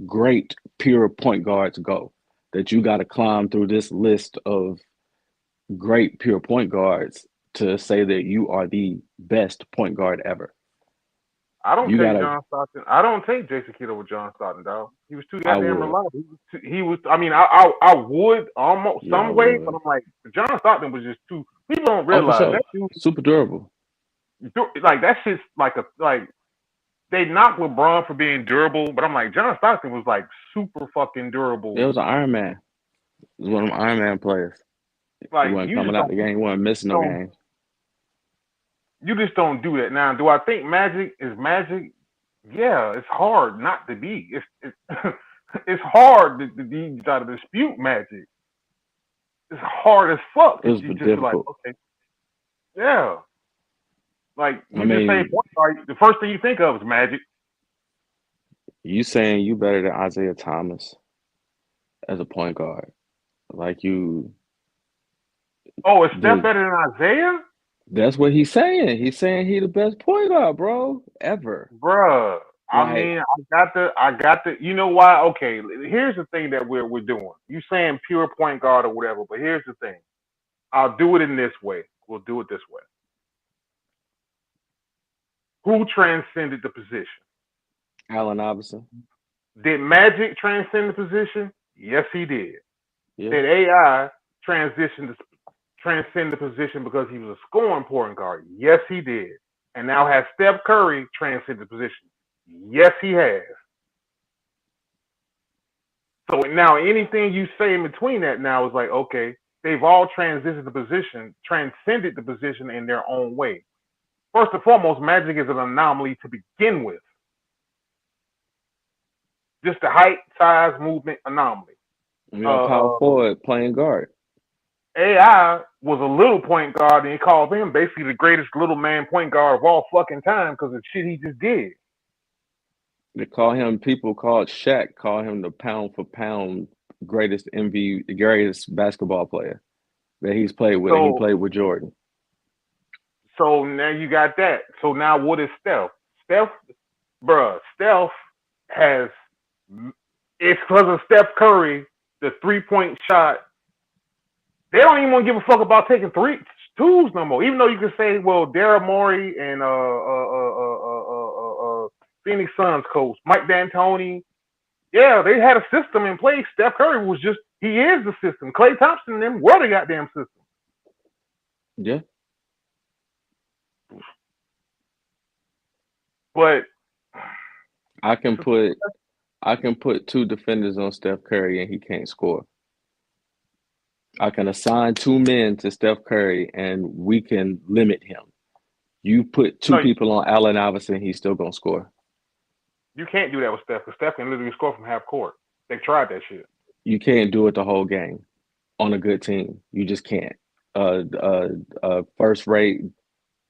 great pure point guards go. That you got to climb through this list of great pure point guards to say that you are the best point guard ever. I don't You take gotta. John Stockton. I don't take Jason Kidd over John Stockton, dog. He was too I goddamn would. reliable. He was. I mean, I would almost Yeah, I some way, but would. I'm like John Stockton was just too. People don't Oh, for realize sure. that dude. Super durable. Like that shit's like they knock LeBron for being durable, but I'm like John Stockton was like super fucking It durable. was an Iron Man. It was one of them Iron Man players. He Like wasn't coming out the game. He wasn't missing no games. you just don't do that. Now, do I think Magic is Magic? Yeah, it's hard not to be. It's it's hard to try to dispute Magic. It's hard as fuck It to was you just be like, difficult. okay, yeah. Like I you just say mean, point guard, the first thing you think of is Magic. you saying you better than Isaiah Thomas as a point guard. Like you Oh, is Steph the better than Isaiah? that's what he's saying. He's saying he the best point guard, bro, ever. Bruh, I Like, mean, I got the. You know why? Okay, here's the thing that we're doing. You saying pure point guard or whatever, but here's the thing. I'll do it in this way. We'll do it this way. Who transcended the position? Allen Iverson. Did Magic transcend the position? Yes, he did. Yeah. Did AI transcend the position because he was a scoring point guard? Yes, he did. And now has Steph Curry transcended the position? Yes, he has. So now anything you say in between that now is like, okay, they've all transcended the position in their own way. First and foremost, Magic is an anomaly to begin with. Just the height, size, movement anomaly. You know, Uh, power uh, forward playing guard. AI was a little point guard, and he called him basically the greatest little man point guard of all fucking time because of the shit he just did. They call him people called Shaq, call him the pound for pound greatest basketball player that he's played with, and he So, played with Jordan. so now you got that. So now what is Steph? Steph, bruh, Steph has. It's because of Steph Curry, the 3-point shot. They don't even want to give a fuck about taking twos no more. Even though you can say, well, Daryl Morey and Phoenix Suns coach Mike D'Antoni, yeah, they had a system in place. Steph Curry was just he is the system. Klay Thompson and them were the goddamn system. Yeah. But I can put two defenders on Steph Curry and he can't score. I can assign two men to Steph Curry and we can limit him. You put two no, people on Allen Iverson, he's still gonna score. you can't do that with Steph because Steph can literally score from half court. They've tried that shit. You can't do it the whole game on a good team. You just can't. First rate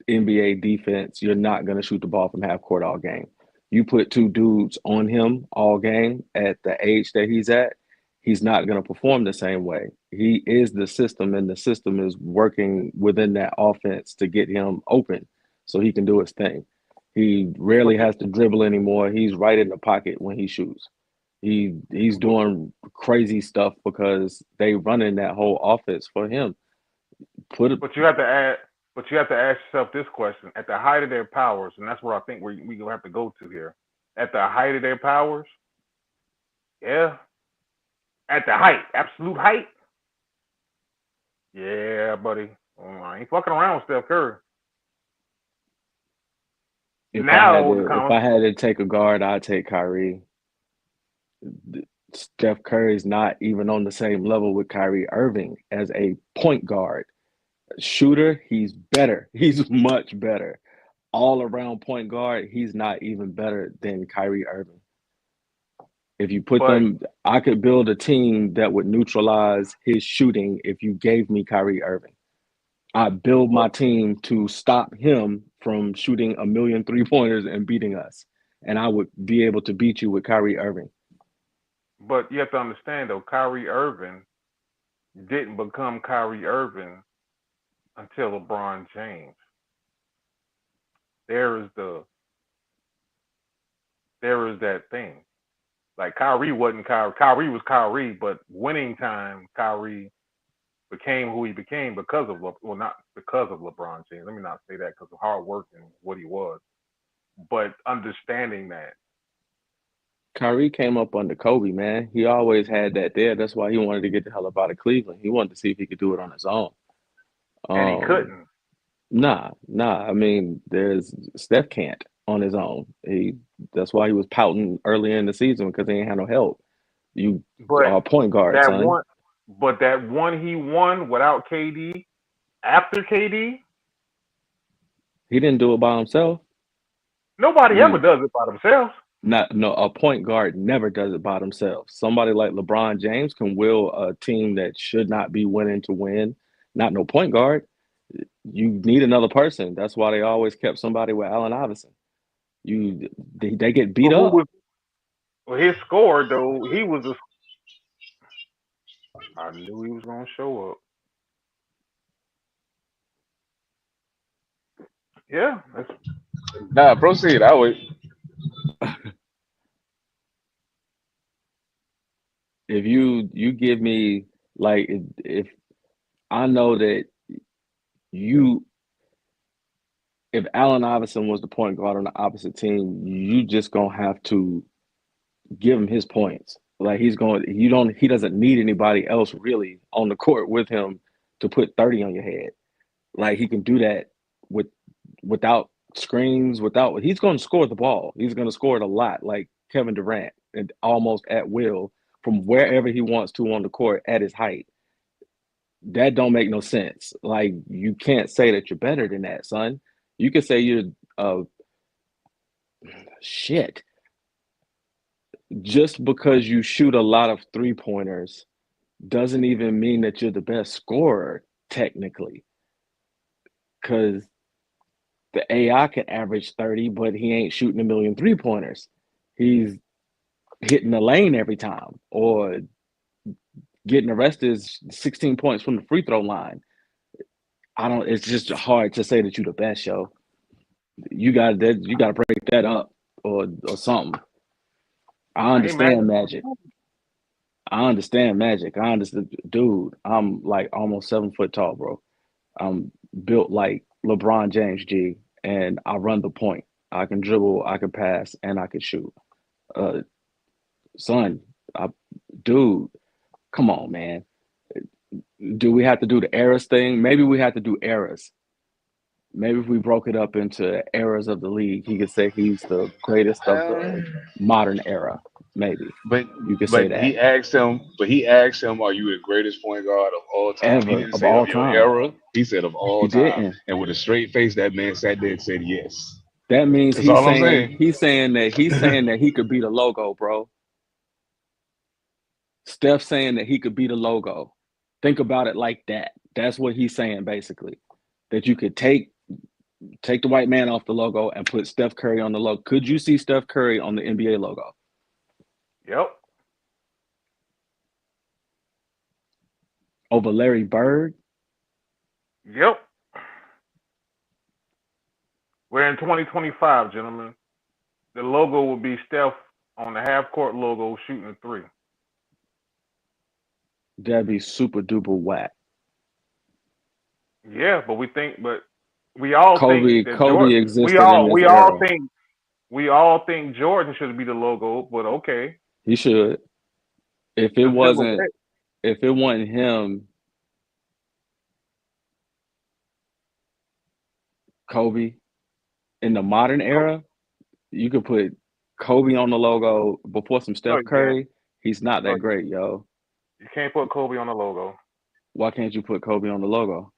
NBA defense, you're not going to shoot the ball from half court all game. You put two dudes on him all game at the age that he's at, he's not going to perform the same way. He is the system, and the system is working within that offense to get him open so he can do his thing. He rarely But has to dribble anymore. He's right in the pocket when he shoots. He's doing crazy stuff because they running that whole offense for him. Put it. But you have to add. But you have to ask yourself this question: at the height of their powers, and that's where I think we gonna have to go to here. At the height of their powers, yeah, At the height, absolute height. Yeah, buddy. I ain't fucking around with Steph Curry. If I had Now the to, if I had to take a guard, I'd take Kyrie. Steph Curry's not even on the same level with Kyrie Irving as a point guard. Shooter, he's better. He's much better. All around point guard, he's not even better than Kyrie Irving. If you put but them, I could build a team that would neutralize his shooting if you gave me Kyrie Irving. I build my team to stop him from shooting a million 3-pointers and beating us. And I would be able to beat you with Kyrie Irving. but you have to understand though, Kyrie Irving didn't become Kyrie Irving until LeBron James. There is that thing. Like Kyrie wasn't Kyrie. Kyrie was Kyrie, but winning time, Kyrie became who he became because of not because of LeBron James. Let me not say that because of hard work and what he was, but understanding that. Kyrie came up under Kobe, man. He always had that there. That's why he wanted to get the hell up out of Cleveland. He wanted to see if he could do it on his own. And he couldn't. Nah. I mean, there's Steph can't on his own. That's why he was pouting early in the season because he ain't had no help. You But are a point guard, that son. that one he won without KD, after KD, He didn't do it by himself. nobody ever does it by themselves. A point guard never does it by themselves. Somebody like LeBron James can will a team that should not be winning to win. Not no point guard. You need another person. That's why they always kept somebody with Allen Iverson. They get beat up. Well, his score though, he was a. I knew he was gonna show up. Yeah, Nah, proceed. I wait. If you give me like if I know that if Allen Iverson was the point guard on the opposite team, you just gonna have to give him his points. Like he doesn't need anybody else really on the court with him to put 30 on your head. Like he can do that without screens, he's gonna score the ball. He's gonna score it a lot, like Kevin Durant, and almost at will from wherever he wants to on the court at his height. That don't make no sense. Like you can't say that you're better than that, son. You can say you're shit. Just because you shoot a lot of 3-pointers doesn't even mean that you're the best scorer, technically. Because the AI can average 30, but he ain't shooting a million 3-pointers. He's hitting the lane every time or getting arrested 16 points from the free throw line. It's just hard to say that you're the best, yo. You gotta break that up or something. I understand Magic. I understand, dude. I'm like almost 7 foot tall, bro. I'm built like LeBron James, G, and I run the point. I can dribble, I can pass, and I can shoot. Son, dude, come on, man. Do we have to do the eras thing? Maybe we have to do eras. Maybe if we broke it up into eras of the league, he could say he's the greatest of the modern era. Maybe. But you could say that. He asked him, are you the greatest point guard of all time? Ever, he didn't of say all of your time. era. He said of all He time. didn't. And with a straight face, that man sat there and said yes. That means That's all I'm saying. he's saying that he could be the logo, bro. Steph saying that he could be the logo. Think about it like that. That's what he's saying, basically. That you could take the white man off the logo and put Steph Curry on the logo. Could you see Steph Curry on the NBA logo? Yep. Over Larry Bird? Yep. We're in 2025, gentlemen. The logo will be Steph on the half-court logo shooting a 3. That'd be super duper whack. Yeah, but we all think that Kobe existed we all think Jordan should be the logo, but okay. He should. If It's it a simple wasn't, pick. if it wasn't him, Kobe, in the modern Co- era, you could put Kobe on the logo before some No, Steph you can't. Curry. He's not No, that great, yo. you can't put Kobe on the logo Why can't you put Kobe on the logo?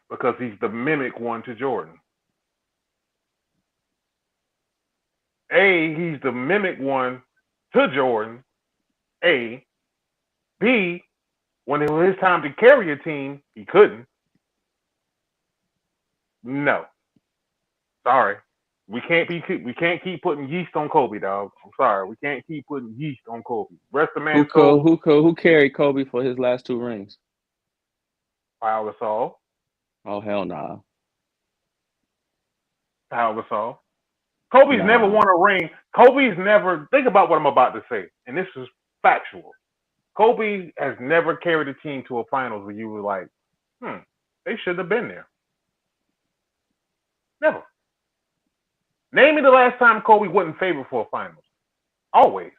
because he's the mimic one to Jordan. A, he's the mimic one to Jordan. A, B, when it was his time to carry a team, he couldn't. No, sorry, we can't keep putting yeast on Kobe, dog. I'm sorry, we can't keep putting yeast on Kobe. Rest the man's soul. Who carried Kobe for his last 2 rings? Pau Gasol. Oh hell nah. Pau Gasol. Kobe's never Nah. won a ring. Kobe's never. Think about what I'm about to say, and this is factual. Kobe has never carried a team to a finals where you were like, they should have been there. Never. Name me the last time Kobe wasn't favored for a finals. Always.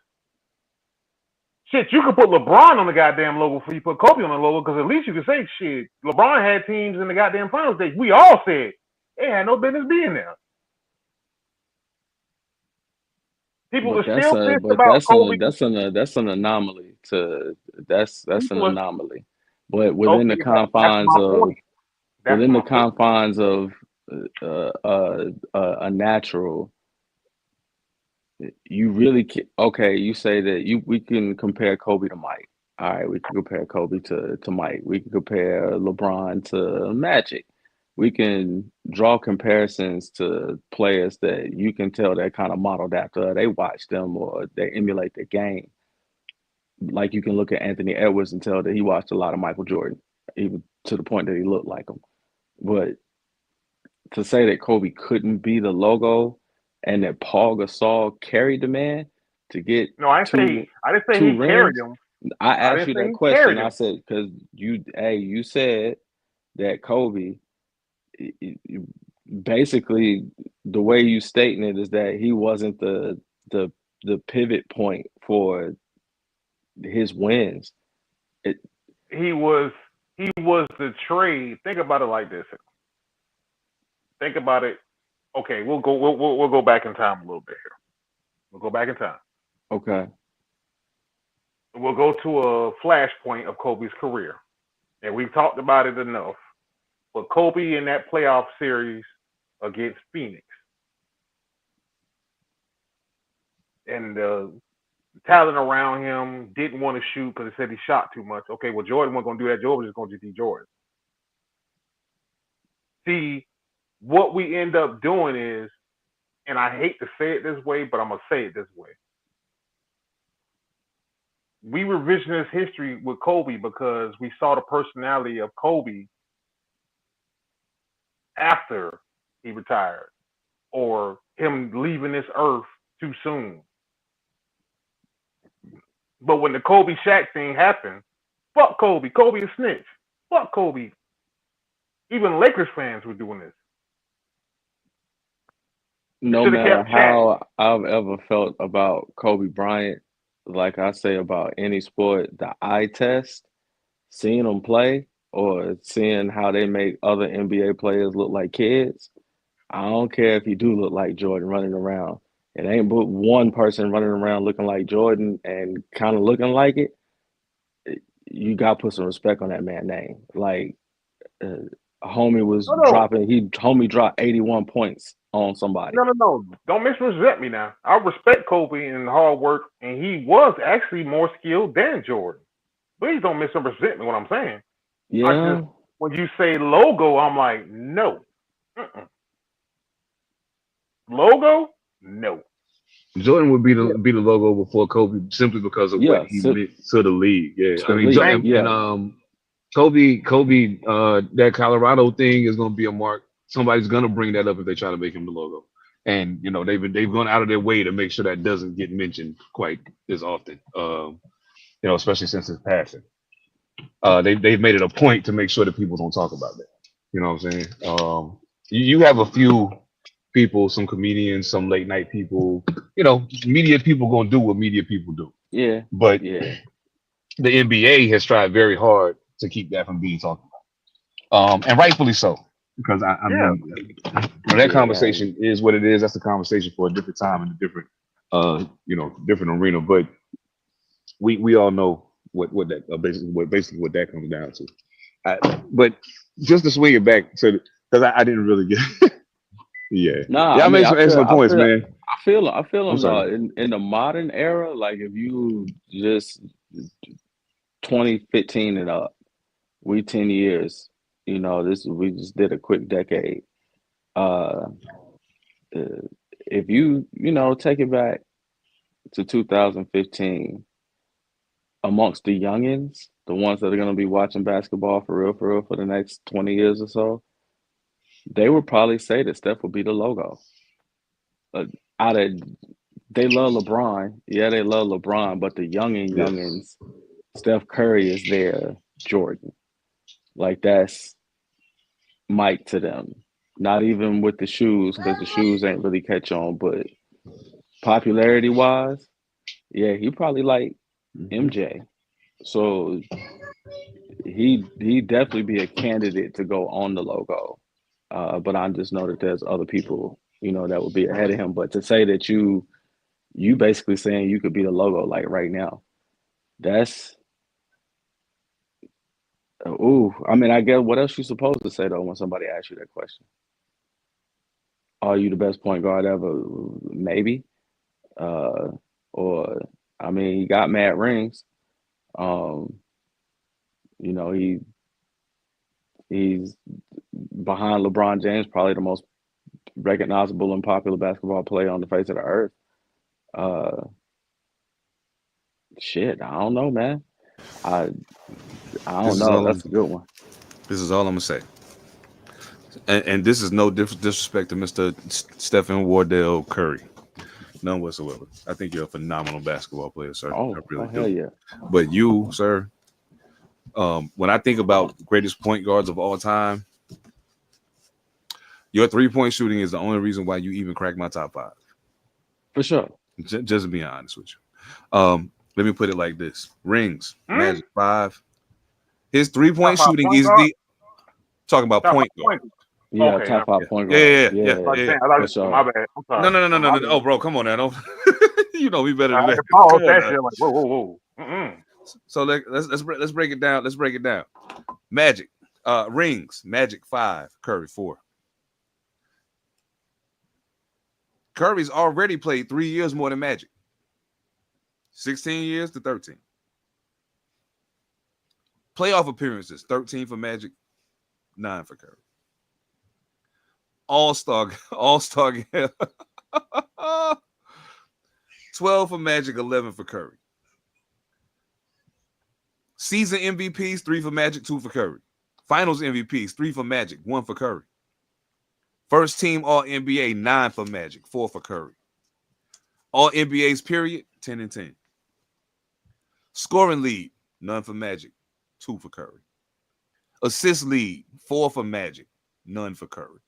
Shit, you could put LeBron on the goddamn logo before you put Kobe on the logo, because at least you could say, shit, LeBron had teams in the goddamn finals that we all said they had no business being there. People But were that's still a pissed but about Kobe. that's an anomaly to that's an People are, anomaly. But within the okay, that's confines my of point. That's my point. a natural, you really can, okay, you say that we can compare Kobe to Mike. All right, we can compare Kobe to Mike. We can compare LeBron to Magic. We can draw comparisons to players that you can tell they're kind of modeled after. They watch them or they emulate their game. Like you can look at Anthony Edwards and tell that he watched a lot of Michael Jordan, even to the point that he looked like him. But to say that Kobe couldn't be the logo and that Paul Gasol carried the man to get No, two I didn't say two he carried rings, him. I I asked didn't you say that he question. carried I him. said because you said that Kobe, basically the way you stating it is that he wasn't the the pivot point for his wins. It, He was the trade. Think about it like this. Think about it. Okay, we'll go back in time a little bit here. We'll go back in time. okay, We'll go to a flashpoint of Kobe's career, and we've talked about it enough. But Kobe in that playoff series against Phoenix, and the talent around him didn't want to shoot because they said he shot too much. Okay, well Jordan wasn't going to do that. Jordan was just going to be Jordan. See, what we end up doing is, and I hate to say it this way, but I'm gonna say it this way. We revisionist history with Kobe because we saw the personality of Kobe after he retired or him leaving this earth too soon. But when the Kobe Shaq thing happened, fuck Kobe. Kobe a snitch. Fuck Kobe. Even Lakers fans were doing this. You no should have matter kept Shaq. how I've ever felt about Kobe Bryant, like I say about any sport, the eye test, seeing them play or seeing how they make other NBA players look like kids, I don't care if he do look like Jordan running around. It ain't but one person running around looking like Jordan and kind of looking like it. You got to put some respect on that man's name. Like, homie was No, no. dropping, homie dropped 81 points on somebody. No. Don't misrepresent me now. I respect Kobe and hard work, and he was actually more skilled than Jordan. Please don't misrepresent me what I'm saying. I Yeah. just, when you say logo, I'm like, no. Mm-mm. Logo? No. Jordan would be Yeah. the logo before Kobe simply because of what Yeah. he meant to the league. Yeah, To I the mean, league. Thank and, you. and Yeah. Kobe, that Colorado thing is going to be a mark. Somebody's going to bring that up if they try to make him the logo. And they've gone out of their way to make sure that doesn't get mentioned quite as often. Especially since his passing. They've made it a point to make sure that people don't talk about that. You know what I'm saying? You have a few people, some comedians, some late night people. Media people gonna do what media people do. Yeah, But yeah. the NBA has tried very hard to keep that from being talked about, and rightfully so, because I Yeah. mean, that Yeah, it has. conversation is what it is. That's a conversation for a different time and a different, different arena. But we all know what that basically what that comes down to. But just to swing it back to, because I didn't really get. Yeah, Nah, yeah. I I mean, made some excellent points, man. I feel I'm them sorry. in the modern era. Like if you just 2015 and up, we 10 years. We just did a quick decade. Uh, uh, if take it back to 2015, amongst the youngins, the ones that are going to be watching basketball for real, for the next 20 years or so, they would probably say that Steph would be the logo. Uh, out of They love LeBron. Yeah, they love LeBron, but the Yes. youngins, Steph Curry is their Jordan. Like that's Mike to them. Not even with the shoes, because the shoes ain't really catch on, but popularity wise, yeah, he probably like Mhm. MJ. So he definitely be a candidate to go on the logo. But I just know that there's other people, that would be ahead of him. But to say that you basically saying you could be the logo like right now, that's ooh. I mean, I guess what else you supposed to say though when somebody asks you that question? Are you the best point guard ever? Maybe. Uh, or I mean, he got mad rings. Um, you know, he's behind LeBron James, probably the most recognizable and popular basketball player on the face of the earth. Uh, shit, I don't know, man. I I This don't is know. all. That's a good one. This is all I'm gonna say. And this is no disrespect to Mr. Stephen Wardell Curry, none whatsoever. I think you're a phenomenal basketball player, sir. I Oh really hell do. yeah. But you, sir, when I think about greatest point guards of all time, your 3-point shooting is the only reason why you even crack my top 5. For sure. Just to be honest with you. Let me put it like this: rings, Hmm? Magic 5. His 3-point Top five shooting point is guard. the talking about Top point five guard. point. Yeah, Okay, top never five Yeah, mind. point yeah, guard. yeah, yeah, Yeah, Like, yeah. damn, I for thought my sure. bad. I'm No, sorry. no, no, no, no, My no, no. Oh, bad. bro, come on now. Don't you know me better I than had that? to pause Come on that now. shit. Like, whoa, whoa, whoa. Mm-mm. So let's break it down. Let's break it down. Magic, rings, Magic 5, Curry 4. Curry's already played 3 years more than Magic. 16 years to 13. Playoff appearances, 13 for Magic, 9 for Curry. All-star, all-star, 12 for Magic, 11 for Curry. Season MVPs, 3 for Magic, 2 for Curry. Finals MVPs, 3 for Magic, 1 for Curry. First team All NBA, 9 for Magic, 4 for Curry. All NBA's period, 10 and 10. Scoring lead, none for Magic, 2 for Curry. Assist lead, 4 for Magic, none for Curry.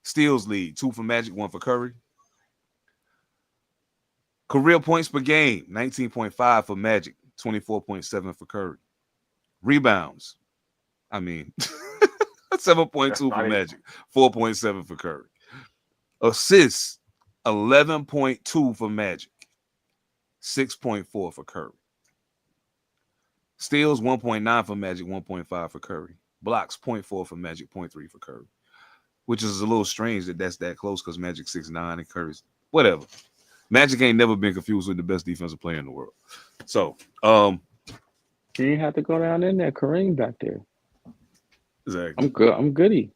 Steals lead, 2 for Magic, 1 for Curry. Career points per game, 19.5 for Magic, 24.7 for Curry. Rebounds, 7.2 That's for not it. Magic, 4.7 for Curry. Assists, 11.2 for Magic, 6.4 for Curry. Steals, 1.9 for Magic, 1.5 for Curry. Blocks, 0.4 for Magic, 0.3 for Curry. Which is a little strange that that's that close because Magic 6'9" and Curry's whatever. Magic ain't never been confused with the best defensive player in the world. So, You didn't have to go down in there. Kareem back there. exactly. I'm good. I'm goody.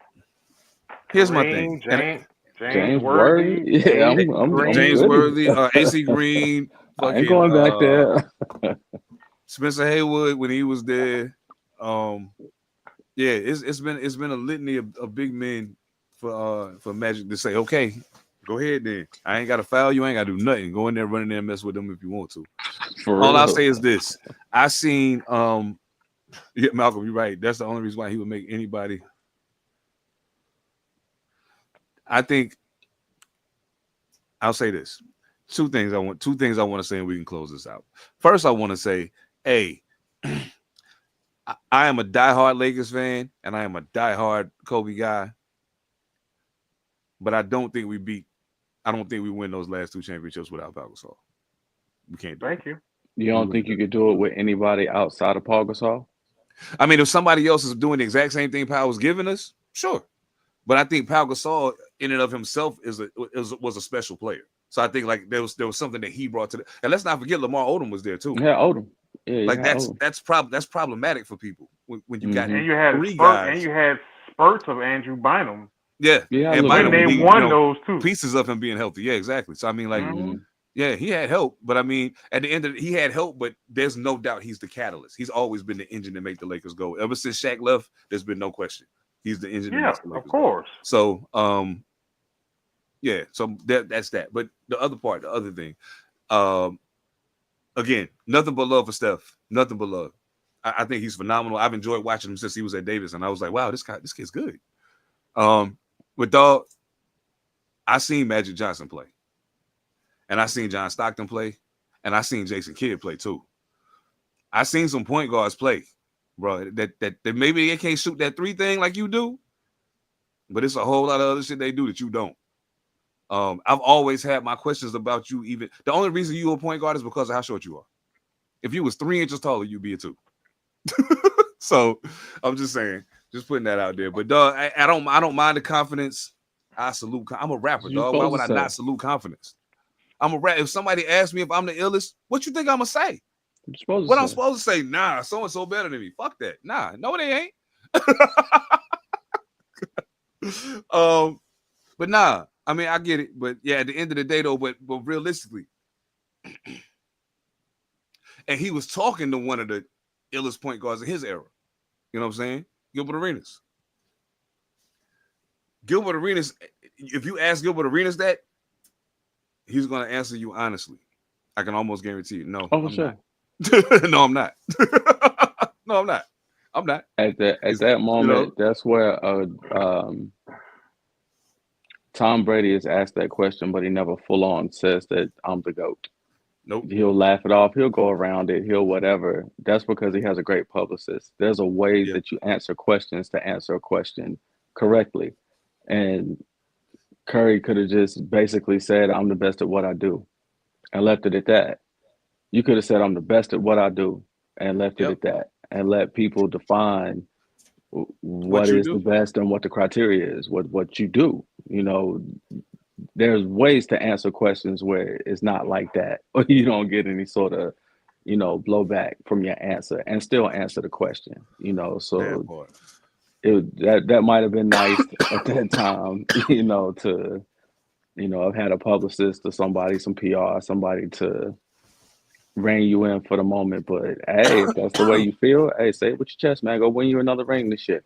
Here's my thing. Kareem, And James James Worthy. Worthy, Yeah, AC I'm James Green. goody. Worthy, AC Green, I ain't fucking going back there. Spencer Haywood when he was there. Yeah, it's been a litany of big men for Magic to say, okay, go ahead then. I ain't got to foul you. I ain't got to do nothing. Go in there, run in there, and mess with them if you want to. For All I'll real. say is this: I seen yeah, Malcolm, you're right. That's the only reason why he would make anybody. I think I'll say this: Two things I want to say, and we can close this out. First, I want to say, hey, I am a diehard Lakers fan, and I am a diehard Kobe guy. But I don't think we win those last 2 championships without Pau Gasol. We can't do it. Thank you. You don't think you could do it with anybody outside of Paul Gasol? I mean, if somebody else is doing the exact same thing Pau was giving us, sure. But I think Pau Gasol, in and of himself, was a special player. So I think like there was something that he brought to the. And let's not forget Lamar Odom was there too. Yeah, Odom. Yeah, like Odom. that's problematic for people when you got and you had 3 guys. And you had spurts of Andrew Bynum. Yeah, and Bynum, they won those too. Pieces of him being healthy. Yeah, exactly. So I mean, like, yeah, he had help, but I mean, at the end of he had help, but there's no doubt he's the catalyst. He's always been the engine to make the Lakers go. Ever since Shaq left, there's been no question. He's the engine. Yeah, of course. Go. So, yeah, so that's that. But the other thing, again, nothing but love for Steph. Nothing but love. I think he's phenomenal. I've enjoyed watching him since he was at Davis, and I was like, wow, this kid's good. But dog, I seen Magic Johnson play, and I seen John Stockton play, and I seen Jason Kidd play too. I seen some point guards play, bro. That maybe they can't shoot that 3 thing like you do, but it's a whole lot of other shit they do that you don't. I've always had my questions about you. Even the only reason you a point guard is because of how short you are. If you was 3 inches taller, you'd be a 2. So I'm just saying, just putting that out there. But dog, I don't mind the confidence. I salute. I'm a rapper, dog. Why would I not salute confidence? I'm a rap. If somebody asks me if I'm the illest, what you think I'm gonna say? I'm supposed to say? Nah, so and so better than me. Fuck that. Nah, no, they ain't. But nah. I mean, I get it, but yeah, at the end of the day, though, but realistically, and he was talking to one of the illest point guards in his era. You know what I'm saying? Gilbert Arenas. Gilbert Arenas, if you ask Gilbert Arenas that, he's going to answer you honestly. I can almost guarantee you. No, I'm sure. Not. No, I'm not. No, I'm not. I'm not. At that moment, that's where Tom Brady is asked that question, but he never full on says that I'm the GOAT. Nope. He'll laugh it off. He'll go around it. He'll whatever. That's because he has a great publicist. There's a way that you answer questions to answer a question correctly. And Curry could have just basically said, I'm the best at what I do, and left it at that. You could have said, I'm the best at what I do, and left it at that, and let people define what is the best and what the criteria is, what you do. You know, there's ways to answer questions where it's not like that, or you don't get any sort of, blowback from your answer and still answer the question, so that might have been nice at that time, to, have had a publicist or somebody, some PR, somebody to rein you in for the moment. But hey, if that's the way you feel, hey, say it with your chest, man. Go win you another ring this year.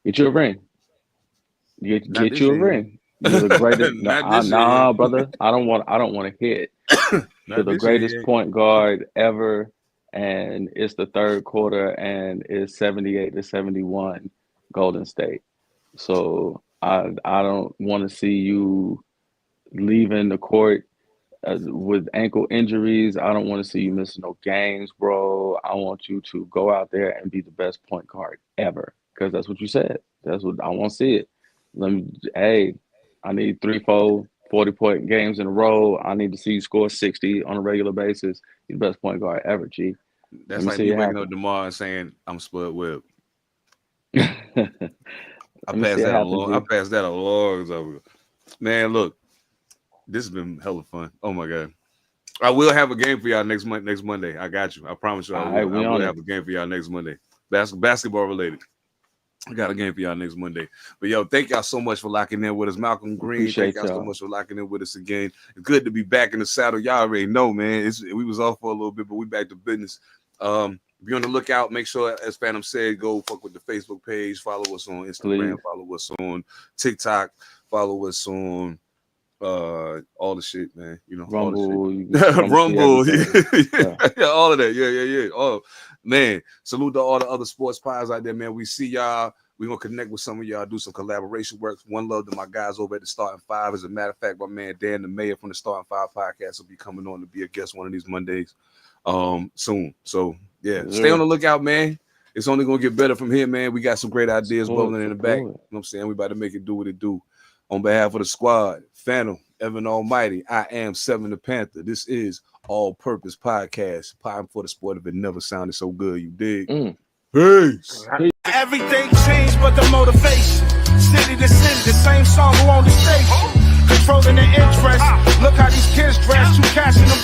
Get you a ring. Get you a ring. You're the greatest. Nah, brother. I don't want to hit. You're the greatest point guard ever, and it's the third quarter, and it's 78-71 Golden State. So I don't want to see you leaving the court with ankle injuries. I don't want to see you missing no games, bro. I want you to go out there and be the best point guard ever, because that's what you said. That's what I want to see it. I need 3-4 40-point games in a row. I need to see you score 60 on a regular basis. You're the best point guard ever, G. That's like me waking up tomorrow and saying, I'm Spud Webb. I passed that a long time ago. Man, look, this has been hella fun. Oh, my God. I will have a game for y'all next Monday. I got you. I promise you. I will have a game for y'all next Monday. Basketball related. I got a game for y'all next Monday. But, yo, thank y'all so much for locking in with us. Malcolm Green, thank y'all so much for locking in with us again. It's good to be back in the saddle. Y'all already know, man. We was off for a little bit, but we back to business. Be on the lookout. Make sure, as Phantom said, go fuck with the Facebook page. Follow us on Instagram. Please. Follow us on TikTok. Follow us on all the shit, man. Rumble. Rumble. Yeah, all of that. Yeah. Oh, man. Salute to all the other sports pies out there, man. We see y'all. We're gonna connect with some of y'all, do some collaboration work. One love to my guys over at the Starting Five. As a matter of fact, my man Dan the Mayor from the Starting Five podcast will be coming on to be a guest one of these Mondays soon. So yeah, stay on the lookout, man. It's only gonna get better from here, man. We got some great ideas bubbling in the back. You know what I'm saying? We about to make it do what it do. On behalf of the squad, Phantom, Evan All Mightee, I am Seven Da Pantha. This is All Purpose Podcast. Poddin for the sport. If it never sounded so good, you dig? Peace. Everything changed but the motivation. City to city, the same song who on the station. Controlling the interest. Look how these kids dress, you catching them.